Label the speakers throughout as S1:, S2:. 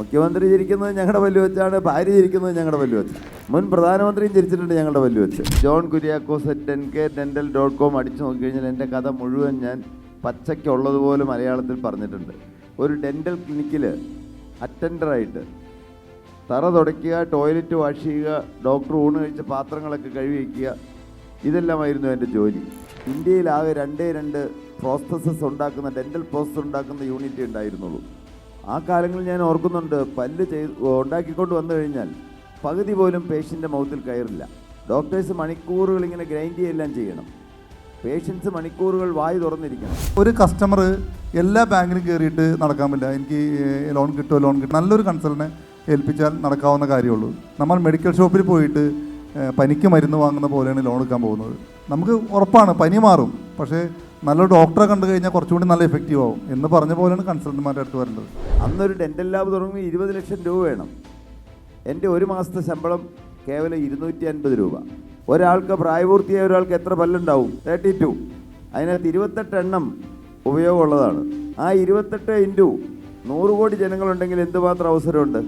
S1: മുഖ്യമന്ത്രി ചിരിക്കുന്നത് ഞങ്ങളുടെ പല്ല് വെച്ചാണ്, ഭാര്യ ചിരിക്കുന്നത് ഞങ്ങളുടെ പല്ല് വെച്ച്, മുൻ പ്രധാനമന്ത്രിയും ചിരിച്ചിട്ടുണ്ട് ഞങ്ങളുടെ പല്ല് വെച്ച്. ജോൺ കുര്യാക്കോസ് @10kdental.com അടിച്ചു നോക്കിക്കഴിഞ്ഞാൽ എൻ്റെ കഥ മുഴുവൻ ഞാൻ പച്ചയ്ക്കുള്ളതുപോലെ മലയാളത്തിൽ പറഞ്ഞിട്ടുണ്ട്. ഒരു ഡെൻ്റൽ ക്ലിനിക്കിൽ അറ്റൻഡറായിട്ട് തറ തുടയ്ക്കുക, ടോയ്ലറ്റ് വാഷ് ചെയ്യുക, ഡോക്ടർ ഊണ് കഴിച്ച പാത്രങ്ങളൊക്കെ കഴുകി വയ്ക്കുക, ഇതെല്ലാമായിരുന്നു എൻ്റെ ജോലി. ഇന്ത്യയിൽ ആകെ 2 പ്രോസസ്സസ് ഉണ്ടാക്കുന്ന, ഡെൻ്റൽ പ്രോസസ്സ് ഉണ്ടാക്കുന്ന യൂണിറ്റ് ഉണ്ടായിരുന്നുള്ളൂ. ആ കാലങ്ങളിൽ ഞാൻ ഓർക്കുന്നുണ്ട്, പല്ല് ഉണ്ടാക്കിക്കൊണ്ട് വന്നു കഴിഞ്ഞാൽ പകുതി പോലും പേഷ്യൻ്റെ മൗത്തിൽ കയറില്ല. ഡോക്ടേഴ്സ് മണിക്കൂറുകൾ ഇങ്ങനെ ഗ്രൈൻഡ് ചെയ്യെല്ലാം ചെയ്യണം. പേഷ്യൻസ് മണിക്കൂറുകൾ വായി തുറന്നിരിക്കണം.
S2: ഒരു കസ്റ്റമർ എല്ലാ ബാങ്കിലും കയറിയിട്ട് നടക്കാൻ പറ്റില്ല. എനിക്ക് ലോൺ കിട്ടുമോ, നല്ലൊരു കൺസൾട്ടിനെ ഏൽപ്പിച്ചാൽ നടക്കാവുന്ന കാര്യമുള്ളൂ. നമ്മൾ മെഡിക്കൽ ഷോപ്പിൽ പോയിട്ട് പനിക്ക് മരുന്ന് വാങ്ങുന്ന പോലെയാണ് ലോൺ എടുക്കാൻ പോകുന്നത്. നമുക്ക് ഉറപ്പാണ് പനി മാറും, പക്ഷേ നല്ലൊരു ഡോക്ടറെ കണ്ടു കഴിഞ്ഞാൽ കുറച്ചുകൂടി നല്ല എഫക്റ്റീവ് ആവും എന്ന് പറഞ്ഞ പോലെയാണ് കൺസൾട്ടന്മാരുടെ അടുത്ത് വരേണ്ടത്.
S1: അന്നൊരു ഡെൻ്റൽ ലാബ് തുടങ്ങി 20 ലക്ഷം രൂപ വേണം. എൻ്റെ ഒരു മാസത്തെ ശമ്പളം കേവലം 250 രൂപ. ഒരാൾക്ക് പ്രായപൂർത്തിയായ ഒരാൾക്ക് എത്ര പല്ലുണ്ടാവും? 32. അതിനകത്ത് 28 എണ്ണം ഉപയോഗമുള്ളതാണ്. ആ 28 ഇൻറ്റു 100 കോടി ജനങ്ങളുണ്ടെങ്കിൽ എന്തുമാത്രം അവസരമുണ്ട്?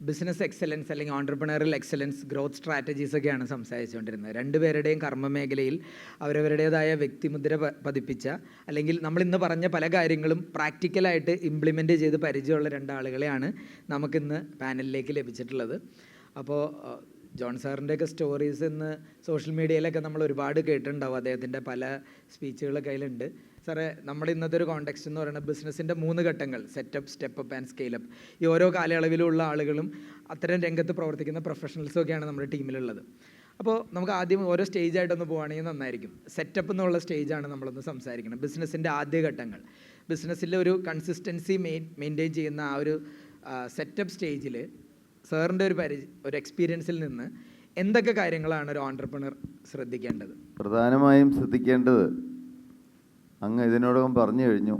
S3: ബിസിനസ് എക്സലൻസ് അല്ലെങ്കിൽ ഓൺട്രപ്രണറിയൽ എക്സലൻസ്, ഗ്രോത്ത് സ്ട്രാറ്റജീസ് ഒക്കെയാണ് സംസാരിച്ചുകൊണ്ടിരുന്നത്. രണ്ടുപേരുടെയും കർമ്മ മേഖലയിൽ അവരവരുടേതായ വ്യക്തിമുദ്ര പതിപ്പിച്ച, അല്ലെങ്കിൽ നമ്മളിന്ന് പറഞ്ഞ പല കാര്യങ്ങളും പ്രാക്ടിക്കലായിട്ട് ഇംപ്ലിമെൻ്റ് ചെയ്ത് പരിചയമുള്ള 2 ആളുകളെയാണ് നമുക്കിന്ന് പാനലിലേക്ക് ലഭിച്ചിട്ടുള്ളത്. അപ്പോൾ ജോൺ സാറിൻ്റെയൊക്കെ സ്റ്റോറീസ് ഇന്ന് സോഷ്യൽ മീഡിയയിലൊക്കെ നമ്മൾ ഒരുപാട് കേട്ടിട്ടുണ്ടാവും. അദ്ദേഹത്തിൻ്റെ പല സ്പീച്ചുകളൊക്കെ അതിലുണ്ട്. സാറേ, നമ്മുടെ ഇന്നത്തെ ഒരു കോണ്ടെക്സ്റ്റ് എന്ന് പറയുന്നത് ബിസിനസ്സിൻ്റെ 3 ഘട്ടങ്ങൾ: സെറ്റപ്പ്, സ്റ്റെപ്പ് ആൻഡ് സ്കെയിലപ്പ്. ഈ ഓരോ കാലയളവിലുള്ള ആളുകളും അത്തരം രംഗത്ത് പ്രവർത്തിക്കുന്ന പ്രൊഫഷണൽസും ഒക്കെയാണ് നമ്മുടെ ടീമിലുള്ളത്. അപ്പോൾ നമുക്ക് ആദ്യം ഓരോ സ്റ്റേജായിട്ടൊന്ന് പോവുകയാണെങ്കിൽ നന്നായിരിക്കും. സെറ്റപ്പ് എന്നുള്ള സ്റ്റേജാണ് നമ്മളൊന്ന് സംസാരിക്കണം. ബിസിനസ്സിൻ്റെ ആദ്യ ഘട്ടങ്ങൾ, ബിസിനസ്സിലെ ഒരു കൺസിസ്റ്റൻസി മെയിൻറ്റെയിൻ ചെയ്യുന്ന ആ ഒരു സെറ്റപ്പ് സ്റ്റേജിൽ സാറിൻ്റെ ഒരു എക്സ്പീരിയൻസിൽ നിന്ന് എന്തൊക്കെ കാര്യങ്ങളാണ് ഒരു ഓൺട്രപ്രണർ ശ്രദ്ധിക്കേണ്ടത്?
S1: പ്രധാനമായും ശ്രദ്ധിക്കേണ്ടത്, അങ്ങ് ഇതിനോടകം പറഞ്ഞു കഴിഞ്ഞു,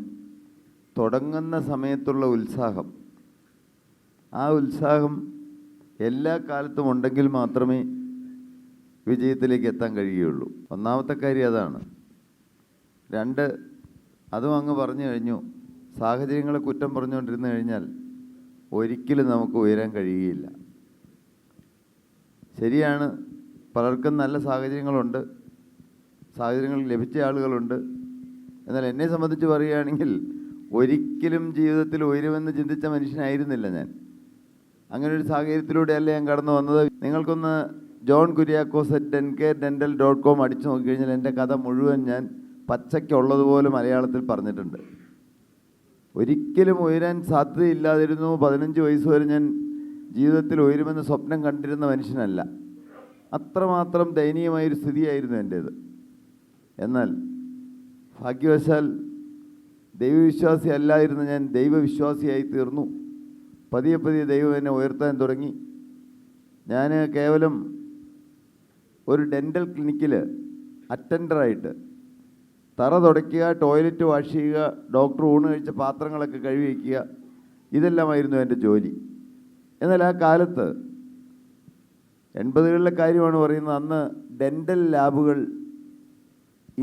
S1: തുടങ്ങുന്ന സമയത്തുള്ള ഉത്സാഹം. ആ ഉത്സാഹം എല്ലാ കാലത്തും ഉണ്ടെങ്കിൽ മാത്രമേ വിജയത്തിലേക്ക് എത്താൻ കഴിയുകയുള്ളൂ. ഒന്നാമത്തെ കാര്യം അതാണ്. 2, അതും അങ്ങ് പറഞ്ഞു കഴിഞ്ഞു, സാഹചര്യങ്ങളെ കുറ്റം പറഞ്ഞുകൊണ്ടിരുന്നു കഴിഞ്ഞാൽ ഒരിക്കലും നമുക്ക് ഉയരാൻ കഴിയുകയില്ല. ശരിയാണ്, പലർക്കും നല്ല സാഹചര്യങ്ങളുണ്ട്, സാഹചര്യങ്ങൾ ലഭിച്ച ആളുകളുണ്ട്. എന്നാൽ എന്നെ സംബന്ധിച്ച് പറയുകയാണെങ്കിൽ ഒരിക്കലും ജീവിതത്തിൽ ഉയരുമെന്ന് ചിന്തിച്ച മനുഷ്യനായിരുന്നില്ല ഞാൻ. അങ്ങനെ ഒരു സാഹചര്യത്തിലൂടെയല്ല ഞാൻ കടന്നു വന്നത്. നിങ്ങൾക്കൊന്ന് ജോൺ കുര്യാക്കോസ് @10kdental.com അടിച്ചു നോക്കിക്കഴിഞ്ഞാൽ എൻ്റെ കഥ മുഴുവൻ ഞാൻ പച്ചയ്ക്കുള്ളതുപോലെ മലയാളത്തിൽ പറഞ്ഞിട്ടുണ്ട്. ഒരിക്കലും ഉയരാൻ സാധ്യതയില്ലാതിരുന്നു. 15 വയസ്സ് വരെ ഞാൻ ജീവിതത്തിൽ ഉയരുമെന്ന് സ്വപ്നം കണ്ടിരുന്ന മനുഷ്യനല്ല. അത്രമാത്രം ദയനീയമായൊരു സ്ഥിതിയായിരുന്നു എൻ്റേത്. എന്നാൽ ഭാഗ്യവശാൽ ദൈവവിശ്വാസി അല്ലായിരുന്ന ഞാൻ ദൈവവിശ്വാസിയായി തീർന്നു. പതിയെ പതിയെ ദൈവം എന്നെ ഉയർത്താൻ തുടങ്ങി. ഞാൻ കേവലം ഒരു ഡെൻ്റൽ ക്ലിനിക്കിൽ അറ്റൻഡറായിട്ട് തറ തുടയ്ക്കുക, ടോയ്ലറ്റ് വാഷ് ചെയ്യുക, ഡോക്ടർ ഊണ് കഴിച്ച പാത്രങ്ങളൊക്കെ കഴുകി വയ്ക്കുക, ഇതെല്ലാമായിരുന്നു എൻ്റെ ജോലി. എന്നാൽ ആ കാലത്ത് 80കളിലെ കാര്യമാണ് പറയുന്നത്. അന്ന് ഡെൻ്റൽ ലാബുകൾ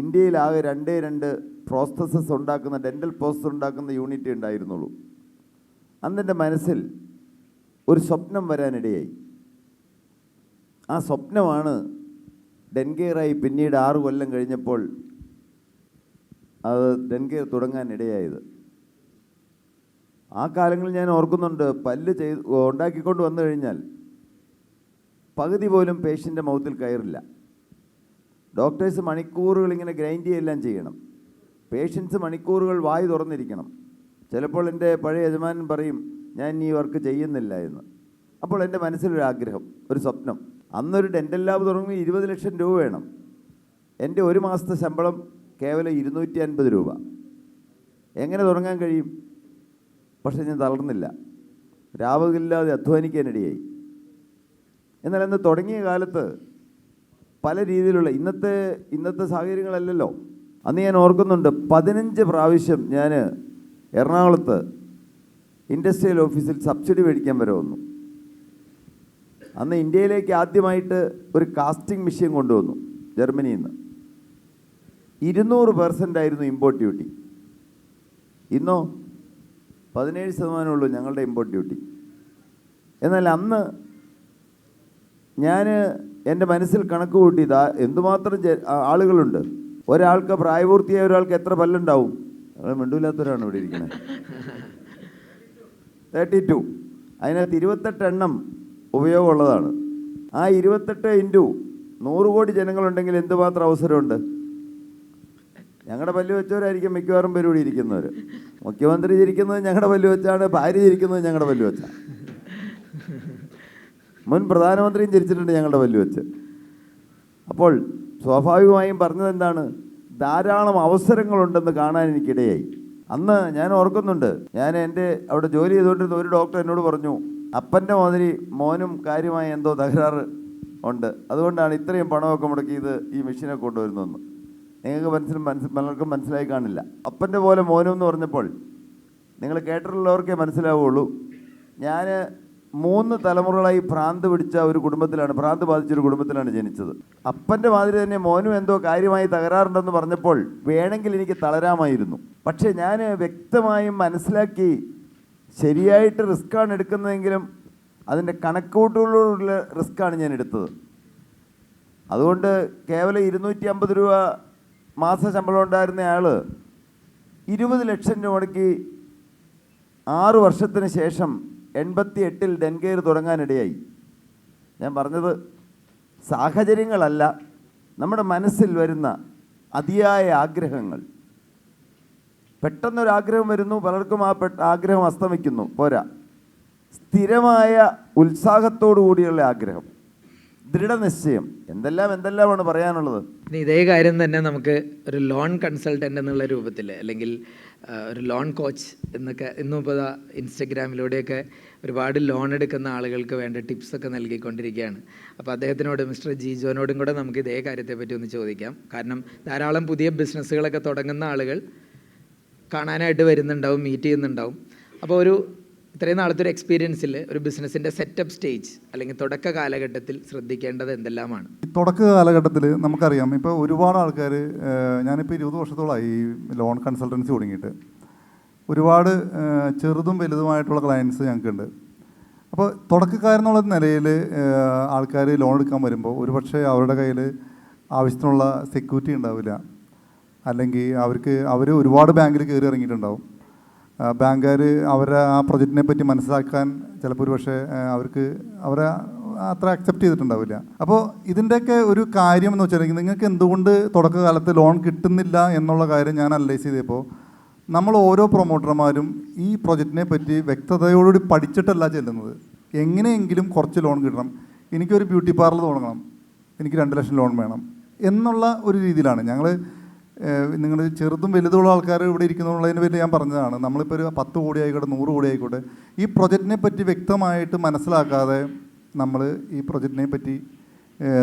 S1: ഇന്ത്യയിലാകെ 2 പ്രോസസ്സസ് ഉണ്ടാക്കുന്ന, ഡെൻ്റൽ പ്രോസസ്സ് ഉണ്ടാക്കുന്ന യൂണിറ്റ് ഉണ്ടായിരുന്നുള്ളൂ. അന്നെൻ്റെ മനസ്സിൽ ഒരു സ്വപ്നം വരാനിടയായി. ആ സ്വപ്നമാണ് ഡെൻകെയറായി പിന്നീട് 6 കൊല്ലം കഴിഞ്ഞപ്പോൾ അത് ഡെൻകെയർ തുടങ്ങാനിടയായത്. ആ കാലങ്ങളിൽ ഞാൻ ഓർക്കുന്നുണ്ട്, പല്ല് ഉണ്ടാക്കിക്കൊണ്ട് വന്നു കഴിഞ്ഞാൽ പകുതി പോലും പേഷ്യൻ്റെ മൗത്തിൽ കയറില്ല. ഡോക്ടേഴ്സ് മണിക്കൂറുകൾ ഇങ്ങനെ ഗ്രൈൻഡ് ചെയ്യെല്ലാം ചെയ്യണം. പേഷ്യൻസ് മണിക്കൂറുകൾ വായി തുറന്നിരിക്കണം. ചിലപ്പോൾ എൻ്റെ പഴയ യജമാനൻ പറയും, ഞാൻ ഈ വർക്ക് ചെയ്യുന്നില്ല എന്ന്. അപ്പോൾ എൻ്റെ മനസ്സിലൊരാഗ്രഹം, ഒരു സ്വപ്നം. അന്നൊരു ഡെൻ്റൽ ലാബ് തുടങ്ങി 20 ലക്ഷം രൂപ വേണം. എൻ്റെ ഒരു മാസത്തെ ശമ്പളം കേവലം 250 രൂപ. എങ്ങനെ തുടങ്ങാൻ കഴിയും? പക്ഷെ ഞാൻ തളർന്നില്ല. രാവുകളില്ലാതെ അധ്വാനിക്കാനിടയായി. എന്നാൽ അന്ന് തുടങ്ങിയ കാലത്ത് പല രീതിയിലുള്ള ഇന്നത്തെ സാഹചര്യങ്ങളല്ലല്ലോ. അന്ന് ഞാൻ ഓർക്കുന്നുണ്ട്, 15 പ്രാവശ്യം ഞാൻ എറണാകുളത്ത് ഇൻഡസ്ട്രിയൽ ഓഫീസിൽ സബ്സിഡി മേടിക്കാൻ വരെ വന്നു. അന്ന് ഇന്ത്യയിലേക്ക് ആദ്യമായിട്ട് ഒരു കാസ്റ്റിംഗ് മെഷീൻ കൊണ്ടുവന്നു ജർമ്മനിയിൽ നിന്ന്. 200% ആയിരുന്നു ഇമ്പോർട്ട് ഡ്യൂട്ടി. ഇന്നോ 17% ഞങ്ങളുടെ ഇമ്പോർട്ട് ഡ്യൂട്ടി. എന്നാൽ അന്ന് ഞാൻ എൻ്റെ മനസ്സിൽ കണക്ക് കൂട്ടി എന്തുമാത്രം ആളുകളുണ്ട്. ഒരാൾക്ക് പ്രായപൂർത്തിയായ ഒരാൾക്ക് എത്ര പല്ലുണ്ടാവും? മിണ്ടൂല്ലാത്തവരാണ് ഇവിടെ ഇരിക്കുന്നത്. 32. അതിനകത്ത് 28 എണ്ണം ഉപയോഗമുള്ളതാണ്. ആ 28 ഇൻറ്റു 100 കോടി ജനങ്ങളുണ്ടെങ്കിൽ എന്തുമാത്രം അവസരമുണ്ട്? ഞങ്ങളുടെ പല്ല് വെച്ചവരായിരിക്കും മിക്കവാറും പേര് ഇവിടെ ഇരിക്കുന്നവർ. മുഖ്യമന്ത്രി ചിരിക്കുന്നത് ഞങ്ങളുടെ പല്ല് വെച്ചാണ്, ഭാര്യ ചിരിക്കുന്നത് ഞങ്ങളുടെ പല്ല് വെച്ചാണ്, മുൻ പ്രധാനമന്ത്രിയും ചിരിച്ചിട്ടുണ്ട് ഞങ്ങളുടെ പല്ല് വെച്ച്. അപ്പോൾ സ്വാഭാവികമായും പറഞ്ഞത് എന്താണ്? ധാരാളം അവസരങ്ങളുണ്ടെന്ന് കാണാൻ എനിക്കിടയായി. അന്ന് ഞാൻ ഓർക്കുന്നുണ്ട്, ഞാൻ എൻ്റെ അവിടെ ജോലി ചെയ്തുകൊണ്ടിരുന്ന ഒരു ഡോക്ടർ എന്നോട് പറഞ്ഞു, അപ്പൻ്റെ മാതിരി മോനും കാര്യമായ എന്തോ തകരാറ് ഉണ്ട്, അതുകൊണ്ടാണ് ഇത്രയും പണമൊക്കെ മുടക്കി ഈ മെഷീനെ കൊണ്ടുവരുന്നതെന്ന്. നിങ്ങൾക്ക് പലർക്കും മനസ്സിലായി കാണില്ല. അപ്പൻ്റെ പോലെ മോനും എന്ന് പറഞ്ഞപ്പോൾ നിങ്ങൾ കേട്ടിട്ടുള്ളവർക്കേ മനസ്സിലാവുള്ളൂ. ഞാൻ 3 തലമുറകളായി ഭ്രാന്ത് ബാധിച്ചൊരു കുടുംബത്തിലാണ് ജനിച്ചത്. അപ്പൻ്റെ മാതിരി തന്നെ മോനും എന്തോ കാര്യമായി തകരാറുണ്ടെന്ന് പറഞ്ഞപ്പോൾ വേണമെങ്കിൽ എനിക്ക് തളരാമായിരുന്നു. പക്ഷേ ഞാൻ വ്യക്തമായും മനസ്സിലാക്കി ശരിയായിട്ട് റിസ്ക്കാണ് എടുക്കുന്നതെങ്കിലും അതിൻ്റെ കണക്കൂട്ടുകളോടുള്ള റിസ്ക്കാണ് ഞാൻ എടുത്തത്. അതുകൊണ്ട് കേവലം 250 രൂപ മാസ ശമ്പളം ഉണ്ടായിരുന്ന ആൾ 20 ലക്ഷം രൂപ മുടക്കി 6 വർഷത്തിന് ശേഷം 88-ൽ ഡെൻകെയർ തുടങ്ങാനിടയായി. ഞാൻ പറഞ്ഞത് സാഹചര്യങ്ങളല്ല, നമ്മുടെ മനസ്സിൽ വരുന്ന അതിയായ ആഗ്രഹങ്ങൾ. പെട്ടെന്നൊരാഗ്രഹം വരുന്നു, പലർക്കും ആ ആഗ്രഹം അസ്തമിക്കുന്നു. പോരാ, സ്ഥിരമായ ഉത്സാഹത്തോടു കൂടിയുള്ള ആഗ്രഹം, ദൃഢനിശ്ചയം, എന്തെല്ലാമാണ് പറയാനുള്ളത്.
S3: ഇനി ഇതേ കാര്യം തന്നെ നമുക്ക് ഒരു ലോൺ കൺസൾട്ടൻ്റ് എന്നുള്ള രൂപത്തിൽ, അല്ലെങ്കിൽ ഒരു ലോൺ കോച്ച് എന്നൊക്കെ ഇന്നിപ്പോൾ ഇൻസ്റ്റഗ്രാമിലൂടെയൊക്കെ ഒരുപാട് ലോൺ എടുക്കുന്ന ആളുകൾക്ക് വേണ്ട ടിപ്സൊക്കെ നൽകിക്കൊണ്ടിരിക്കുകയാണ്. അപ്പോൾ അദ്ദേഹത്തിനോട്, മിസ്റ്റർ ജിജോനോടും കൂടെ നമുക്ക് ഇതേ കാര്യത്തെപ്പറ്റി ഒന്ന് ചോദിക്കാം. കാരണം ധാരാളം പുതിയ ബിസിനസ്സുകളൊക്കെ തുടങ്ങുന്ന ആളുകൾ കാണാനായിട്ട് വരുന്നുണ്ടാവും, മീറ്റ് ചെയ്യുന്നുണ്ടാവും. അപ്പോൾ ഇത്രയും നാളത്തെ ഒരു എക്സ്പീരിയൻസിൽ ഒരു ബിസിനസ്സിൻ്റെ സെറ്റപ്പ് സ്റ്റേജ് അല്ലെങ്കിൽ തുടക്ക കാലഘട്ടത്തിൽ ശ്രദ്ധിക്കേണ്ടത് എന്തെല്ലാമാണ്?
S2: തുടക്ക കാലഘട്ടത്തിൽ നമുക്കറിയാം, ഇപ്പോൾ ഒരുപാട് ആൾക്കാർ, ഞാനിപ്പോൾ 20 വർഷത്തോളമായി ഈ ലോൺ കൺസൾട്ടൻസി തുടങ്ങിയിട്ട്. ഒരുപാട് ചെറുതും വലുതുമായിട്ടുള്ള ക്ലയൻസ് ഞങ്ങൾക്കുണ്ട്. അപ്പോൾ തുടക്കക്കാരെന്നുള്ള നിലയിൽ ആൾക്കാർ ലോൺ എടുക്കാൻ വരുമ്പോൾ ഒരുപക്ഷെ അവരുടെ കയ്യിൽ ആവശ്യത്തിനുള്ള സെക്യൂരിറ്റി ഉണ്ടാവില്ല, അല്ലെങ്കിൽ അവർ ഒരുപാട് ബാങ്കിൽ കയറി ഇറങ്ങിയിട്ടുണ്ടാവും. ബാങ്കുകാർ അവരെ ആ പ്രൊജക്റ്റിനെ പറ്റി മനസ്സിലാക്കാൻ ചിലപ്പോൾ ഒരുപക്ഷെ അവരെ അത്ര അക്സെപ്റ്റ് ചെയ്തിട്ടുണ്ടാവില്ല. അപ്പോൾ ഇതിൻ്റെയൊക്കെ ഒരു കാര്യം എന്ന് വെച്ചിട്ടുണ്ടെങ്കിൽ, നിങ്ങൾക്ക് എന്തുകൊണ്ട് തുടക്കകാലത്ത് ലോൺ കിട്ടുന്നില്ല എന്നുള്ള കാര്യം ഞാൻ അനലൈസ് ചെയ്തപ്പോൾ, നമ്മൾ ഓരോ പ്രൊമോട്ടർമാരും ഈ പ്രൊജക്റ്റിനെ പറ്റി വ്യക്തതയോടുകൂടി പഠിച്ചിട്ടല്ല ചെല്ലുന്നത്. എങ്ങനെയെങ്കിലും കുറച്ച് ലോൺ കിട്ടണം, എനിക്കൊരു ബ്യൂട്ടി പാർലർ തുടങ്ങണം, എനിക്ക് 2 ലക്ഷം ലോൺ വേണം എന്നുള്ള ഒരു രീതിയിലാണ് ഞങ്ങൾ. നിങ്ങൾ ചെറുതും വലുതുള്ള ആൾക്കാർ ഇവിടെ ഇരിക്കുന്നുള്ളതിന് വേണ്ടി ഞാൻ പറഞ്ഞതാണ്. നമ്മളിപ്പോൾ ഒരു 10 കോടി ആയിക്കോട്ടെ, 100 കോടി ആയിക്കോട്ടെ, ഈ പ്രൊജക്റ്റിനെ പറ്റി വ്യക്തമായിട്ട് മനസ്സിലാക്കാതെ നമ്മൾ ഈ പ്രൊജക്റ്റിനെ പറ്റി